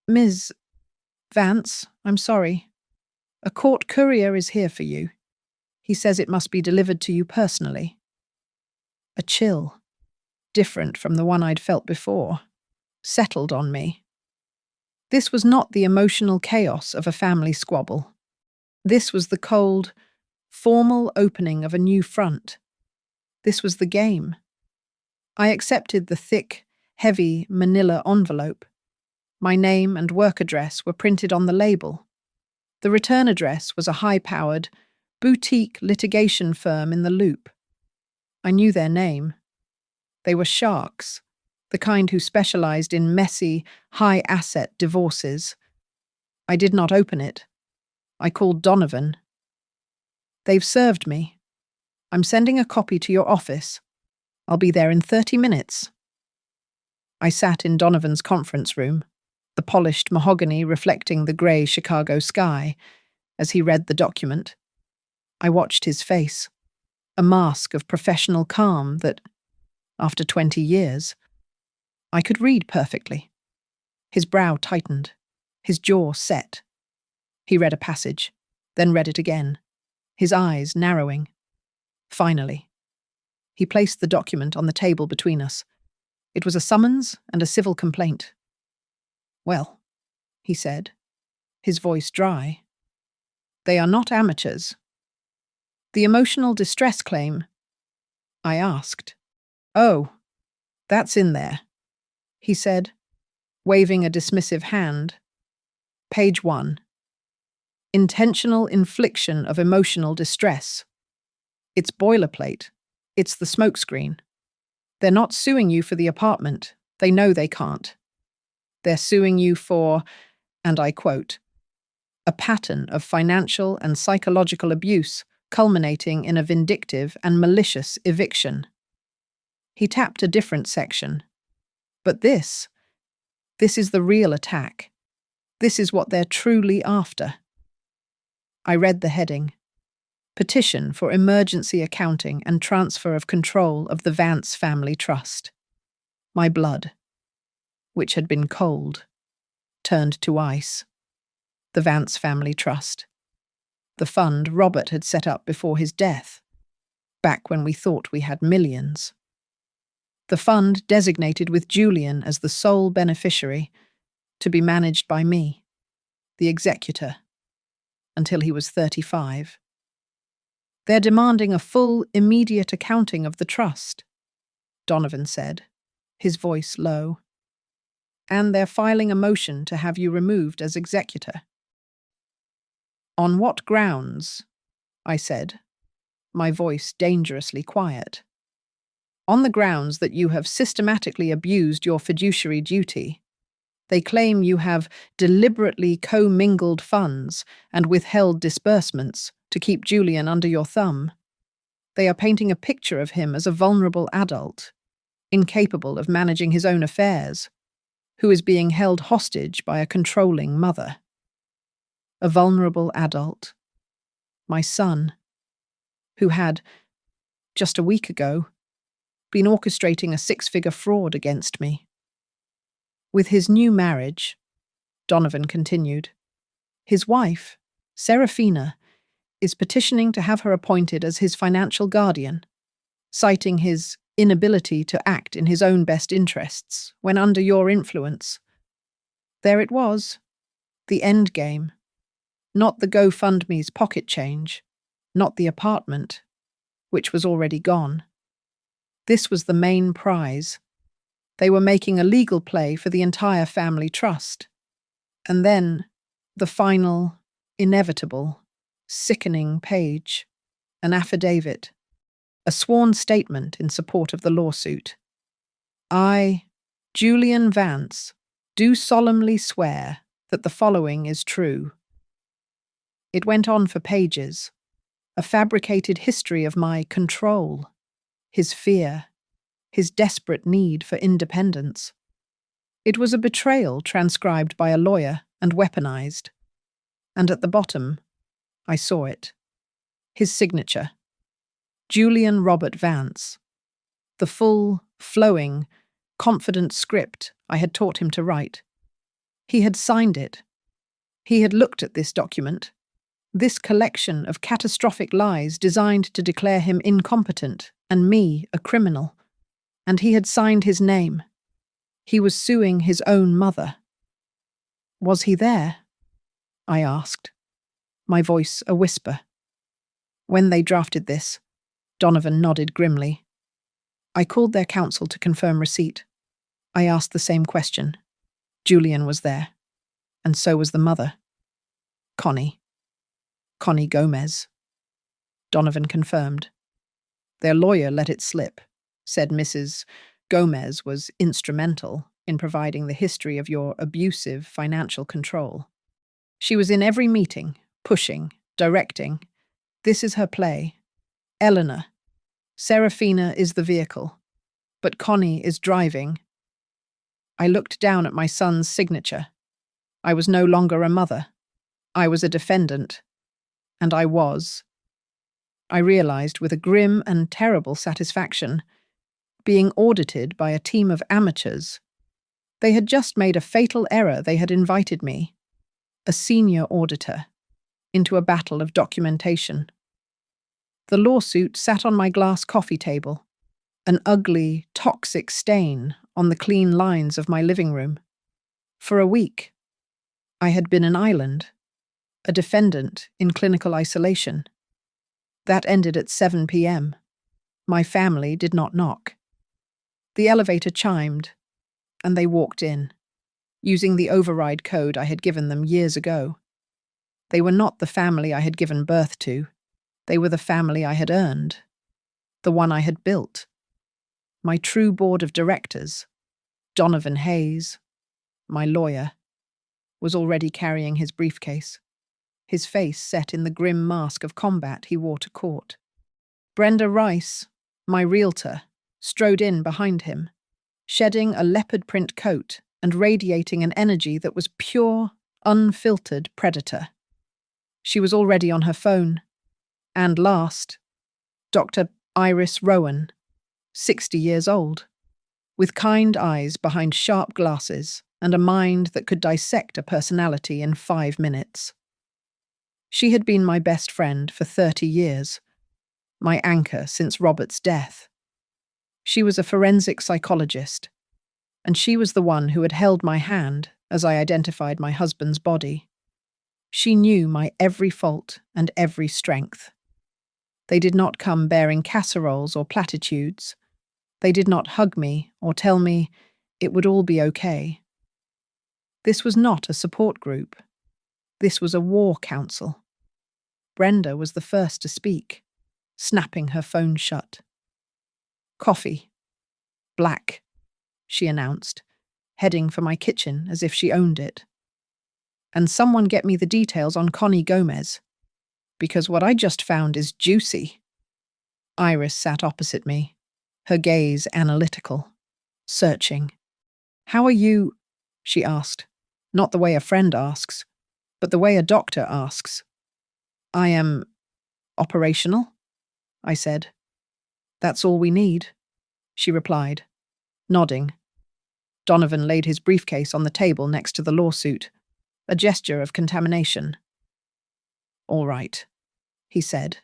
Speaker 1: Ms. Vance, I'm sorry. A court courier is here for you. He says it must be delivered to you personally. A chill, different from the one I'd felt before, settled on me. This was not the emotional chaos of a family squabble. This was the cold, formal opening of a new front. This was the game. I accepted the thick, heavy manila envelope. My name and work address were printed on the label. The return address was a high-powered, boutique litigation firm in the Loop. I knew their name. They were sharks, the kind who specialized in messy, high-asset divorces. I did not open it. I called Donovan. They've served me. I'm sending a copy to your office. I'll be there in 30 minutes. I sat in Donovan's conference room, the polished mahogany reflecting the grey Chicago sky, as he read the document. I watched his face, a mask of professional calm that, after 20 years, I could read perfectly. His brow tightened, his jaw set. He read a passage, then read it again, his eyes narrowing. Finally, he placed the document on the table between us. It was a summons and a civil complaint. Well, he said, his voice dry. They are not amateurs. The emotional distress claim, I asked. Oh, that's in there, he said, waving a dismissive hand. Page 1. Intentional infliction of emotional distress. It's boilerplate. It's the smokescreen. They're not suing you for the apartment. They know they can't. They're suing you for, and I quote, a pattern of financial and psychological abuse culminating in a vindictive and malicious eviction. He tapped a different section. But this is the real attack. This is what they're truly after. I read the heading. Petition for emergency accounting and transfer of control of the Vance family trust. My blood, which had been cold, turned to ice. The Vance family trust. The fund Robert had set up before his death, back when we thought we had millions. The fund designated with Julian as the sole beneficiary, to be managed by me, the executor, until he was 35. They're demanding a full, immediate accounting of the trust, Donovan said, his voice low. And they're filing a motion to have you removed as executor. On what grounds? I said, my voice dangerously quiet. On the grounds that you have systematically abused your fiduciary duty. They claim you have deliberately commingled funds and withheld disbursements to keep Julian under your thumb. They are painting a picture of him as a vulnerable adult, incapable of managing his own affairs, who is being held hostage by a controlling mother. A vulnerable adult. My son, who had, just a week ago, been orchestrating a 6-figure fraud against me. With his new marriage, Donovan continued, his wife, Serafina, is petitioning to have her appointed as his financial guardian, citing his inability to act in his own best interests when under your influence. There it was, the end game. Not the GoFundMe's pocket change, not the apartment, which was already gone. This was the main prize. They were making a legal play for the entire family trust. And then, the final, inevitable, sickening page, an affidavit, a sworn statement in support of the lawsuit. I, Julian Vance, do solemnly swear that the following is true. It went on for pages, a fabricated history of my control, his fear, his desperate need for independence. It was a betrayal transcribed by a lawyer and weaponized. And at the bottom, I saw it. His signature. Julian Robert Vance. The full, flowing, confident script I had taught him to write. He had signed it. He had looked at this document, this collection of catastrophic lies designed to declare him incompetent and me a criminal. And he had signed his name. He was suing his own mother. Was he there? I asked, my voice a whisper. When they drafted this, Donovan nodded grimly. I called their counsel to confirm receipt. I asked the same question. Julian was there, and so was the mother. Connie Gomez. Donovan confirmed. Their lawyer let it slip, said Mrs. Gomez was instrumental in providing the history of your abusive financial control. She was in every meeting, pushing, directing. This is her play. Eleanor. Serafina is the vehicle, but Connie is driving. I looked down at my son's signature. I was no longer a mother. I was a defendant. And I realized with a grim and terrible satisfaction, being audited by a team of amateurs. They had just made a fatal error. They had invited me, a senior auditor, into a battle of documentation. The lawsuit sat on my glass coffee table, an ugly, toxic stain on the clean lines of my living room. For a week, I had been an island, a defendant in clinical isolation. That ended at 7 p.m. My family did not knock. The elevator chimed, and they walked in, using the override code I had given them years ago. They were not the family I had given birth to. They were the family I had earned, the one I had built. My true board of directors, Donovan Hayes, my lawyer, was already carrying his briefcase, his face set in the grim mask of combat he wore to court. Brenda Rice, my realtor, strode in behind him, shedding a leopard print coat and radiating an energy that was pure, unfiltered predator. She was already on her phone. And last, Dr. Iris Rowan, 60 years old, with kind eyes behind sharp glasses and a mind that could dissect a personality in 5 minutes. She had been my best friend for 30 years, my anchor since Robert's death. She was a forensic psychologist, and she was the one who had held my hand as I identified my husband's body. She knew my every fault and every strength. They did not come bearing casseroles or platitudes. They did not hug me or tell me it would all be okay. This was not a support group. This was a war council. Brenda was the first to speak, snapping her phone shut. Coffee. Black, she announced, heading for my kitchen as if she owned it. And someone get me the details on Connie Gomez, because what I just found is juicy. Iris sat opposite me, her gaze analytical, searching. How are you? She asked, not the way a friend asks, but the way a doctor asks. I am operational, I said. That's all we need, she replied, nodding. Donovan laid his briefcase on the table next to the lawsuit, a gesture of contamination. All right, he said,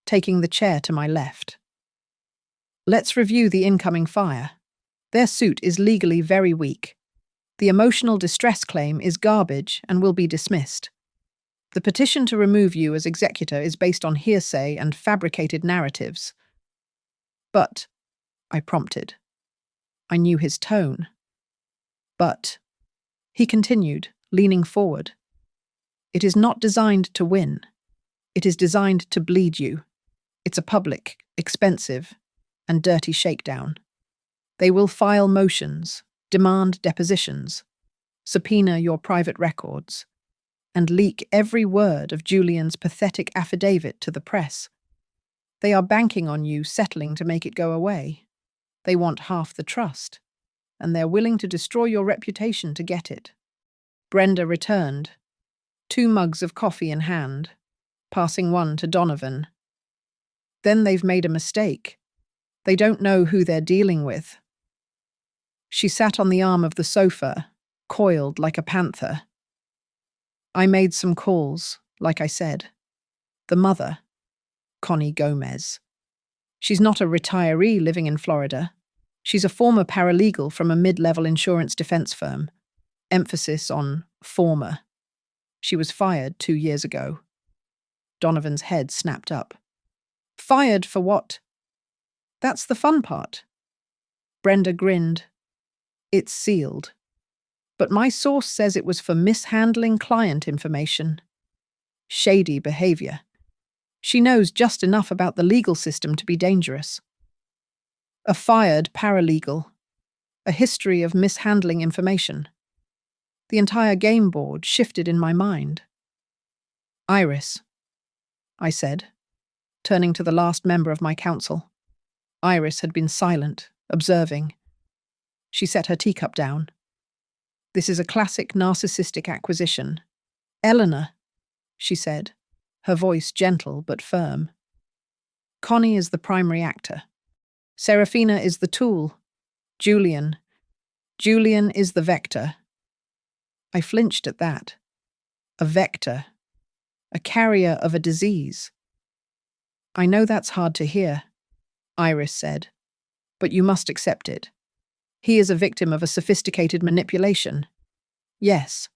Speaker 1: taking the chair to my left. Let's review the incoming fire. Their suit is legally very weak. The emotional distress claim is garbage and will be dismissed. The petition to remove you as executor is based on hearsay and fabricated narratives. But, I prompted. I knew his tone. But, he continued, leaning forward. It is not designed to win. It is designed to bleed you. It's a public, expensive, and dirty shakedown. They will file motions, demand depositions, subpoena your private records, and leak every word of Julian's pathetic affidavit to the press. They are banking on you settling to make it go away. They want half the trust, and they're willing to destroy your reputation to get it. Brenda returned, 2 mugs of coffee in hand, passing one to Donovan. Then they've made a mistake. They don't know who they're dealing with. She sat on the arm of the sofa, coiled like a panther. I made some calls, like I said. The mother, Connie Gomez. She's not a retiree living in Florida. She's a former paralegal from a mid-level insurance defense firm. Emphasis on former. She was fired 2 years ago. Donovan's head snapped up. Fired for what? That's the fun part. Brenda grinned. It's sealed. But my source says it was for mishandling client information. Shady behavior. She knows just enough about the legal system to be dangerous. A fired paralegal. A history of mishandling information. The entire game board shifted in my mind. Iris, I said, turning to the last member of my council. Iris had been silent, observing. She set her teacup down. This is a classic narcissistic acquisition. Eleanor, she said, her voice gentle but firm. Connie is the primary actor. Serafina is the tool. Julian is the vector. I flinched at that. A vector. A carrier of a disease. I know that's hard to hear, Iris said, but you must accept it. He is a victim of a sophisticated manipulation. Yes.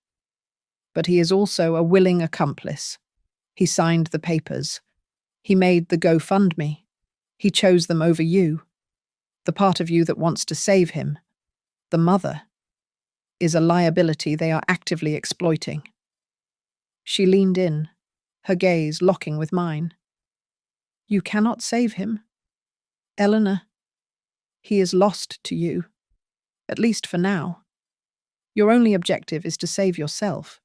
Speaker 1: But he is also a willing accomplice. He signed the papers. He made the GoFundMe. He chose them over you. The part of you that wants to save him, the mother, is a liability they are actively exploiting. She leaned in, her gaze locking with mine. You cannot save him. Eleanor, he is lost to you, at least for now. Your only objective is to save yourself.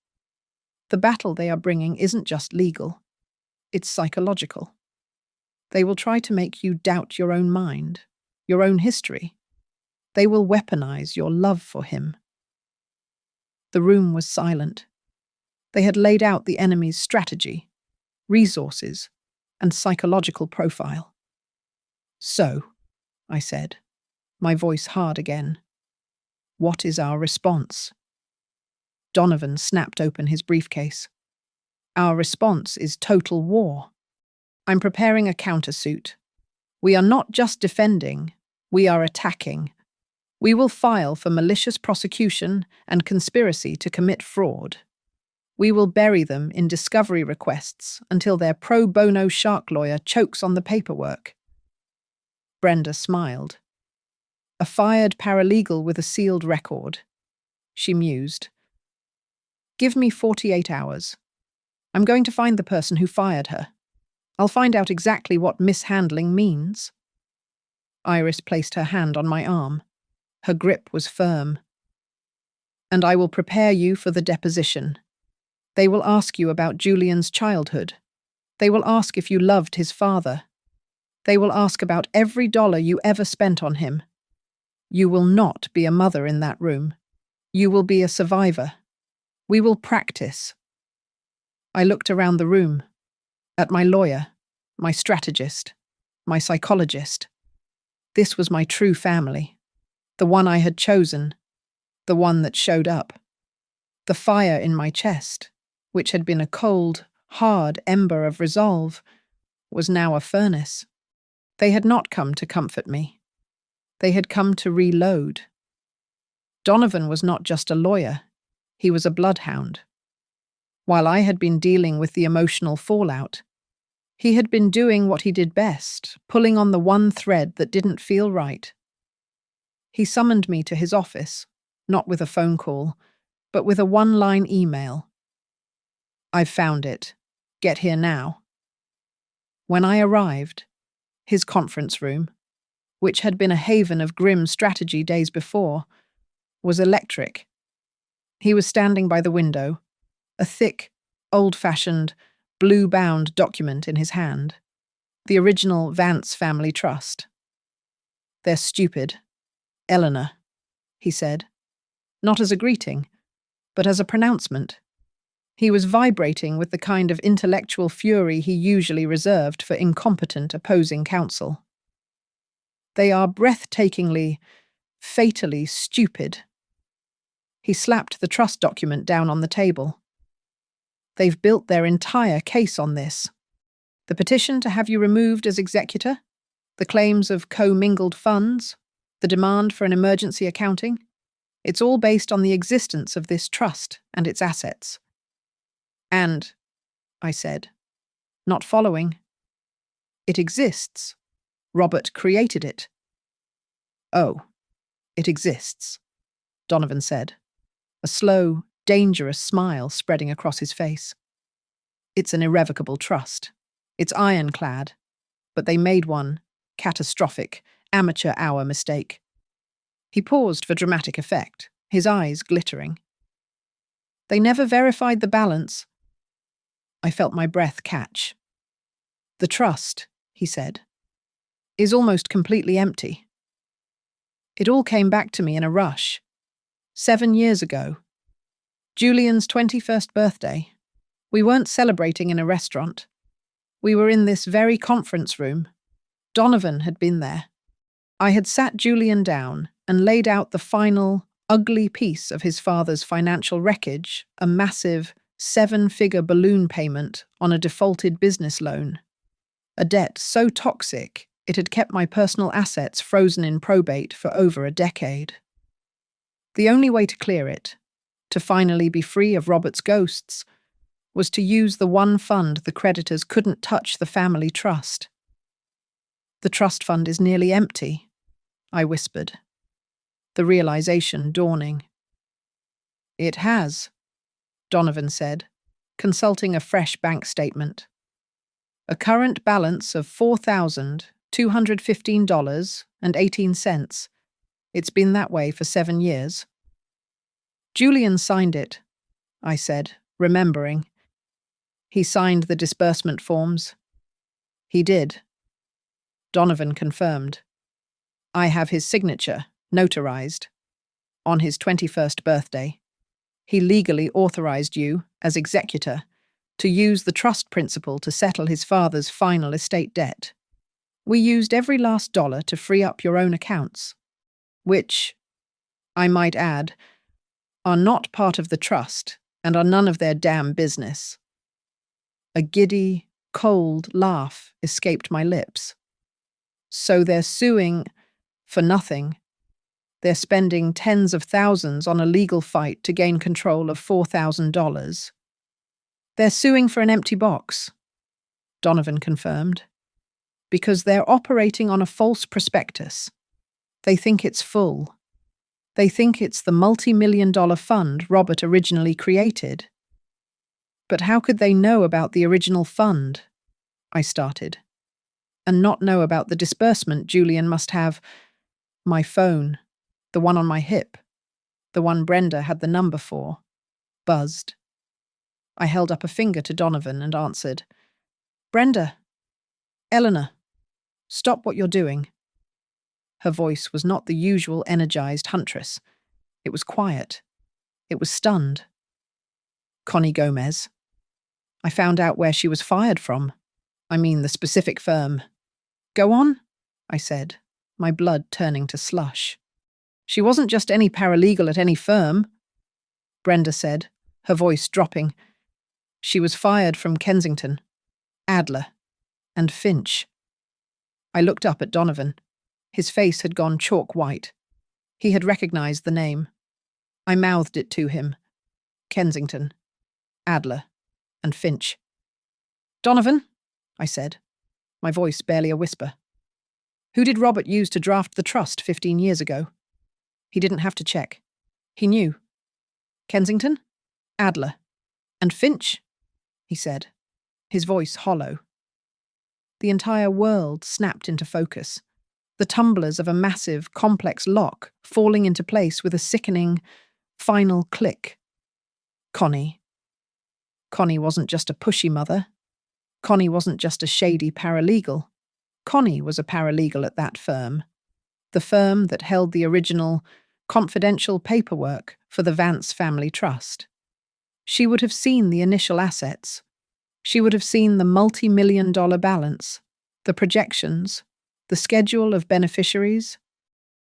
Speaker 1: The battle they are bringing isn't just legal, it's psychological. They will try to make you doubt your own mind, your own history. They will weaponize your love for him. The room was silent. They had laid out the enemy's strategy, resources, and psychological profile. So, I said, my voice hard again, what is our response? Donovan snapped open his briefcase. Our response is total war. I'm preparing a countersuit. We are not just defending, we are attacking. We will file for malicious prosecution and conspiracy to commit fraud. We will bury them in discovery requests until their pro bono shark lawyer chokes on the paperwork. Brenda smiled. A fired paralegal with a sealed record. She mused. Give me 48 hours. I'm going to find the person who fired her. I'll find out exactly what mishandling means. Iris placed her hand on my arm. Her grip was firm. And I will prepare you for the deposition. They will ask you about Julian's childhood. They will ask if you loved his father. They will ask about every dollar you ever spent on him. You will not be a mother in that room. You will be a survivor. We will practice. I looked around the room, at my lawyer, my strategist, my psychologist. This was my true family, the one I had chosen, the one that showed up. The fire in my chest, which had been a cold, hard ember of resolve, was now a furnace. They had not come to comfort me. They had come to reload. Donovan was not just a lawyer, he was a bloodhound. While I had been dealing with the emotional fallout, he had been doing what he did best, pulling on the one thread that didn't feel right. He summoned me to his office, not with a phone call, but with a one-line email. I've found it. Get here now. When I arrived, his conference room, which had been a haven of grim strategy days before, was electric. He was standing by the window, a thick, old-fashioned, blue-bound document in his hand, the original Vance family trust. They're stupid, Eleanor, he said, not as a greeting, but as a pronouncement. He was vibrating with the kind of intellectual fury he usually reserved for incompetent opposing counsel. They are breathtakingly, fatally stupid. He slapped the trust document down on the table. They've built their entire case on this. The petition to have you removed as executor, the claims of commingled funds, the demand for an emergency accounting. It's all based on the existence of this trust and its assets. And, I said, not following. It exists. Robert created it. Oh, it exists, Donovan said, a slow, dangerous smile spreading across his face. It's an irrevocable trust. It's ironclad, but they made one catastrophic, amateur hour mistake. He paused for dramatic effect, his eyes glittering. They never verified the balance. I felt my breath catch. The trust, he said, is almost completely empty. It all came back to me in a rush. 7 years ago. Julian's 21st birthday. We weren't celebrating in a restaurant. We were in this very conference room. Donovan had been there. I had sat Julian down and laid out the final, ugly piece of his father's financial wreckage, a massive, 7-figure balloon payment on a defaulted business loan. A debt so toxic, it had kept my personal assets frozen in probate for over a decade. The only way to clear it, to finally be free of Robert's ghosts, was to use the one fund the creditors couldn't touch, the family trust. The trust fund is nearly empty, I whispered, the realization dawning. It has, Donovan said, consulting a fresh bank statement. A current balance of $4,215.18. It's been that way for 7 years. Julian signed it, I said, remembering. He signed the disbursement forms. He did. Donovan confirmed. I have his signature, notarized. On his 21st birthday, he legally authorized you, as executor, to use the trust principal to settle his father's final estate debt. We used every last dollar to free up your own accounts, which, I might add, are not part of the trust and are none of their damn business. A giddy, cold laugh escaped my lips. So they're suing for nothing. They're spending tens of thousands on a legal fight to gain control of $4,000. They're suing for an empty box, Donovan confirmed, because they're operating on a false prospectus. They think it's full. They think it's the multi-million-dollar fund Robert originally created. But how could they know about the original fund? I started. And not know about the disbursement Julian must have. My phone, the one on my hip, the one Brenda had the number for, buzzed. I held up a finger to Donovan and answered, Brenda, Eleanor, stop what you're doing. Her voice was not the usual energized huntress. It was quiet. It was stunned. Connie Gomez. I found out where she was fired from. I mean the specific firm. Go on, I said, my blood turning to slush. She wasn't just any paralegal at any firm, Brenda said, her voice dropping. She was fired from Kensington, Adler, and Finch. I looked up at Donovan. His face had gone chalk white. He had recognized the name. I mouthed it to him. Kensington, Adler, and Finch. Donovan, I said, my voice barely a whisper. Who did Robert use to draft the trust 15 years ago? He didn't have to check. He knew. Kensington, Adler, and Finch, he said, his voice hollow. The entire world snapped into focus, the tumblers of a massive, complex lock falling into place with a sickening, final click. Connie. Connie wasn't just a pushy mother. Connie wasn't just a shady paralegal. Connie was a paralegal at that firm, the firm that held the original, confidential paperwork for the Vance Family Trust. She would have seen the initial assets. She would have seen the multi-million-dollar balance, the projections, the schedule of beneficiaries.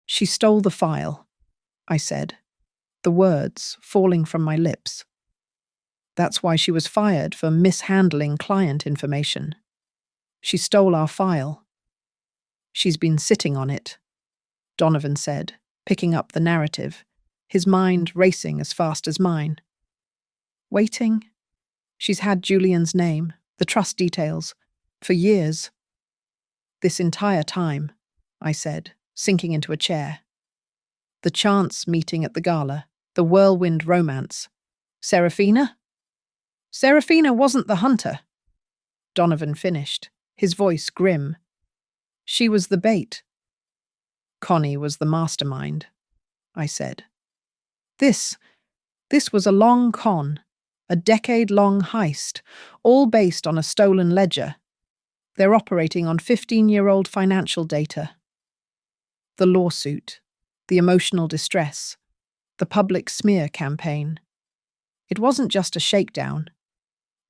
Speaker 1: She stole the file, I said, the words falling from my lips. That's why she was fired for mishandling client information. She stole our file. She's been sitting on it, Donovan said, picking up the narrative, his mind racing as fast as mine. Waiting? She's had Julian's name, the trust details, for years. This entire time, I said, sinking into a chair. The chance meeting at the gala, the whirlwind romance. Serafina? Serafina wasn't the hunter. Donovan finished, his voice grim. She was the bait. Connie was the mastermind, I said. This was a long con, a decade-long heist, all based on a stolen ledger. They're operating on 15-year-old financial data. The lawsuit, the emotional distress, the public smear campaign. It wasn't just a shakedown.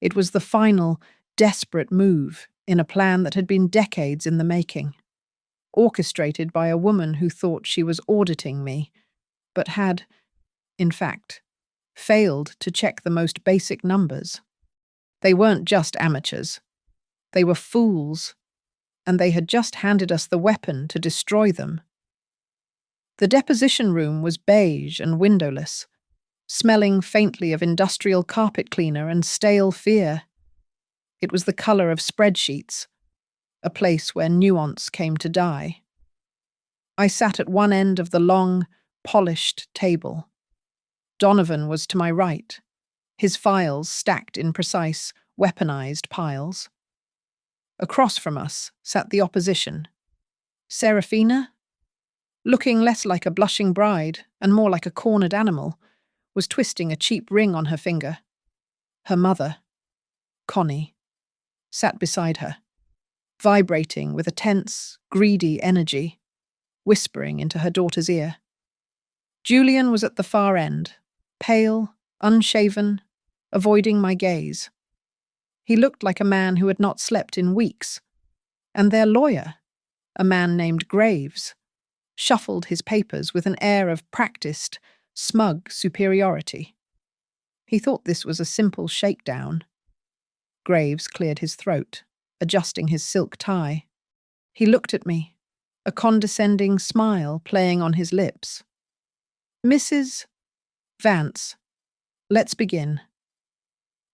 Speaker 1: It was the final, desperate move in a plan that had been decades in the making, orchestrated by a woman who thought she was auditing me, but had, in fact, failed to check the most basic numbers. They weren't just amateurs. They were fools, and they had just handed us the weapon to destroy them. The deposition room was beige and windowless, smelling faintly of industrial carpet cleaner and stale fear. It was the colour of spreadsheets, a place where nuance came to die. I sat at one end of the long, polished table. Donovan was to my right, his files stacked in precise, weaponized piles. Across from us sat the opposition. Serafina, looking less like a blushing bride and more like a cornered animal, was twisting a cheap ring on her finger. Her mother, Connie, sat beside her, vibrating with a tense, greedy energy, whispering into her daughter's ear. Julian was at the far end, pale, unshaven, avoiding my gaze. He looked like a man who had not slept in weeks, and their lawyer, a man named Graves, shuffled his papers with an air of practiced, smug superiority. He thought this was a simple shakedown. Graves cleared his throat, adjusting his silk tie. He looked at me, a condescending smile playing on his lips. Mrs. Vance, let's begin.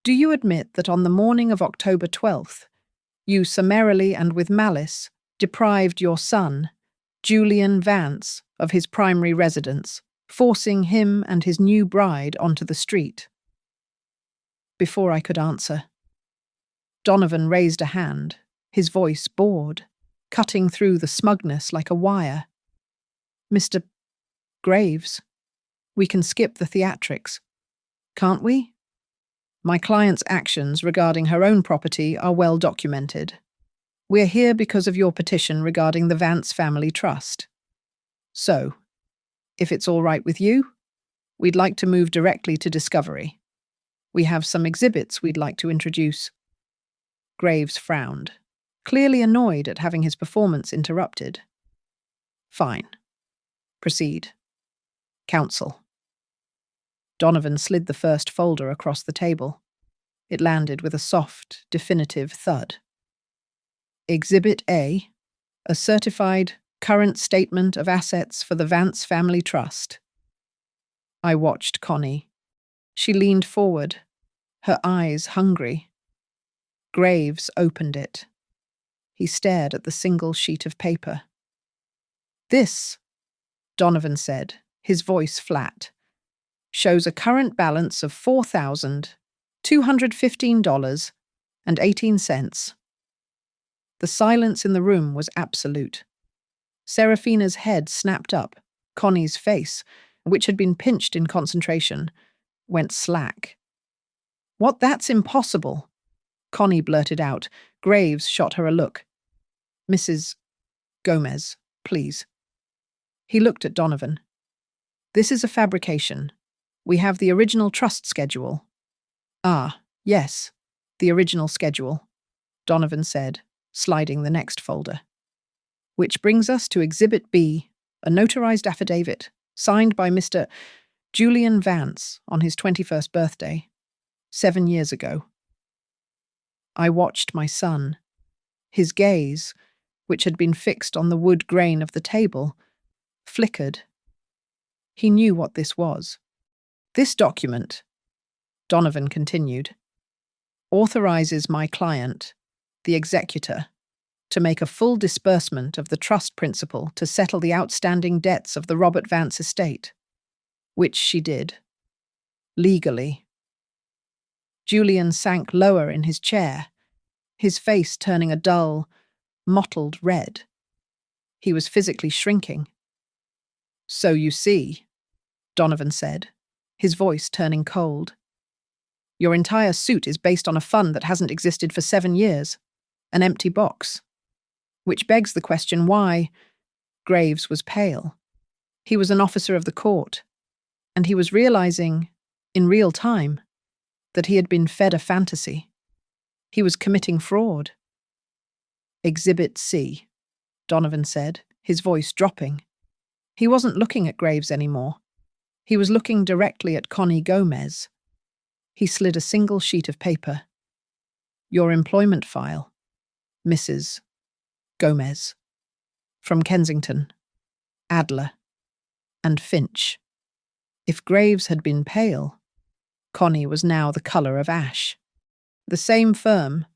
Speaker 1: Do you admit that on the morning of October 12th, you summarily and with malice deprived your son, Julian Vance, of his primary residence, forcing him and his new bride onto the street? Before I could answer, Donovan raised a hand, his voice bored, cutting through the smugness like a wire. Mr. Graves, we can skip the theatrics, can't we? My client's actions regarding her own property are well documented. We're here because of your petition regarding the Vance family trust. So, if it's all right with you, we'd like to move directly to discovery. We have some exhibits we'd like to introduce. Graves frowned, clearly annoyed at having his performance interrupted. Fine. Proceed. Counsel. Donovan slid the first folder across the table. It landed with a soft, definitive thud. Exhibit A, a certified current statement of assets for the Vance Family Trust. I watched Connie. She leaned forward, her eyes hungry. Graves opened it. He stared at the single sheet of paper. This, Donovan said, his voice flat, shows a current balance of $4,215.18. The silence in the room was absolute. Serafina's head snapped up. Connie's face, which had been pinched in concentration, went slack. What, that's impossible, Connie blurted out. Graves shot her a look. Mrs. Gomez, please. He looked at Donovan. This is a fabrication. We have the original trust schedule. Ah, yes, the original schedule, Donovan said, sliding the next folder. Which brings us to Exhibit B, a notarized affidavit, signed by Mr. Julian Vance on his 21st birthday, 7 years ago. I watched my son. His gaze, which had been fixed on the wood grain of the table, flickered. He knew what this was. This document, Donovan continued, authorizes my client, the executor, to make a full disbursement of the trust principal to settle the outstanding debts of the Robert Vance estate, which she did, legally. Julian sank lower in his chair, his face turning a dull, mottled red. He was physically shrinking. So you see, Donovan said, his voice turning cold. Your entire suit is based on a fund that hasn't existed for 7 years, an empty box. Which begs the question why. Graves was pale. He was an officer of the court, and he was realizing, in real time, that he had been fed a fantasy. He was committing fraud. Exhibit C, Donovan said, his voice dropping. He wasn't looking at Graves anymore. He was looking directly at Connie Gomez. He slid a single sheet of paper. Your employment file, Mrs. Gomez. From Kensington, Adler, and Finch. If Graves had been pale, Connie was now the colour of ash. The same firm,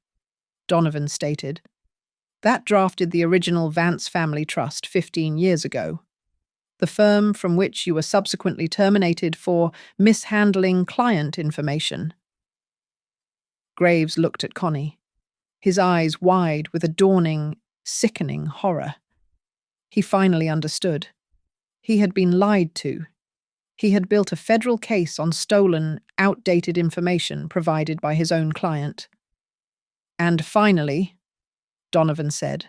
Speaker 1: Donovan stated, that drafted the original Vance Family Trust 15 years ago. The firm from which you were subsequently terminated for mishandling client information. Graves looked at Connie, his eyes wide with a dawning, sickening horror. He finally understood. He had been lied to. He had built a federal case on stolen, outdated information provided by his own client. And finally, Donovan said,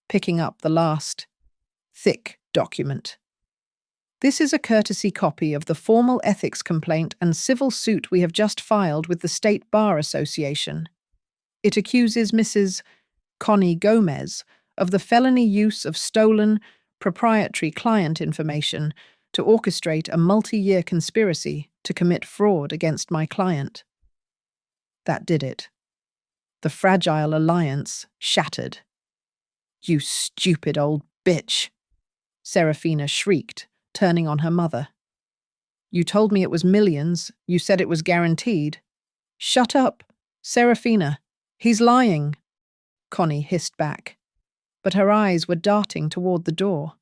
Speaker 1: picking up the last, thick document. This is a courtesy copy of the formal ethics complaint and civil suit we have just filed with the State Bar Association. It accuses Mrs. Connie Gomez of the felony use of stolen, proprietary client information to orchestrate a multi-year conspiracy to commit fraud against my client. That did it. The fragile alliance shattered. You stupid old bitch, Serafina shrieked, turning on her mother. You told me it was millions. You said it was guaranteed. Shut up, Serafina. He's lying, Connie hissed back, but her eyes were darting toward the door.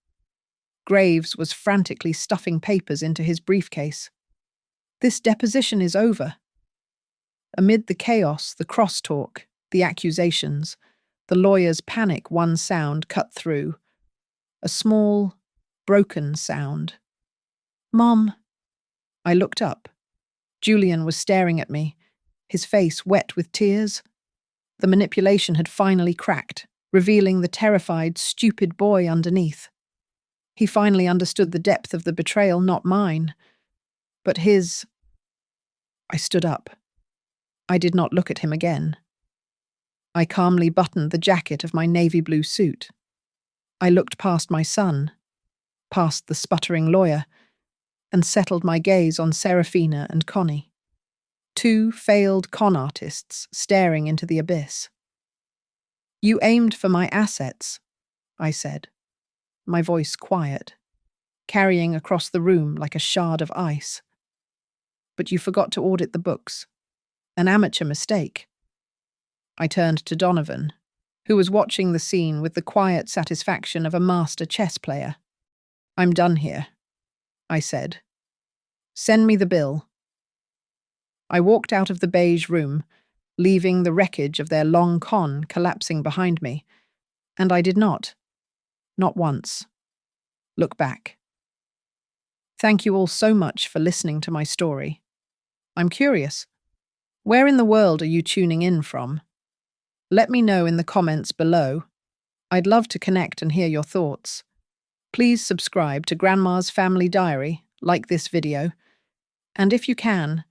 Speaker 1: Graves was frantically stuffing papers into his briefcase. This deposition is over. Amid the chaos, the crosstalk, the accusations, the lawyer's panic, one sound cut through. A small, broken sound. Mom. I looked up. Julian was staring at me, his face wet with tears. The manipulation had finally cracked, revealing the terrified, stupid boy underneath. He finally understood the depth of the betrayal, not mine, but his. I stood up. I did not look at him again. I calmly buttoned the jacket of my navy blue suit. I looked past my son, past the sputtering lawyer, and settled my gaze on Serafina and Connie. 2 failed con artists staring into the abyss. You aimed for my assets, I said, my voice quiet, carrying across the room like a shard of ice. But you forgot to audit the books. An amateur mistake. I turned to Donovan, who was watching the scene with the quiet satisfaction of a master chess player. I'm done here, I said. Send me the bill. I walked out of the beige room, leaving the wreckage of their long con collapsing behind me, and I did not once, look back. Thank you all so much for listening to my story. I'm curious, where in the world are you tuning in from? Let me know in the comments below. I'd love to connect and hear your thoughts. Please subscribe to Grandma's Family Diary, like this video, and if you can,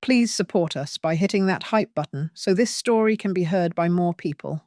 Speaker 1: Please support us by hitting that hype button so this story can be heard by more people.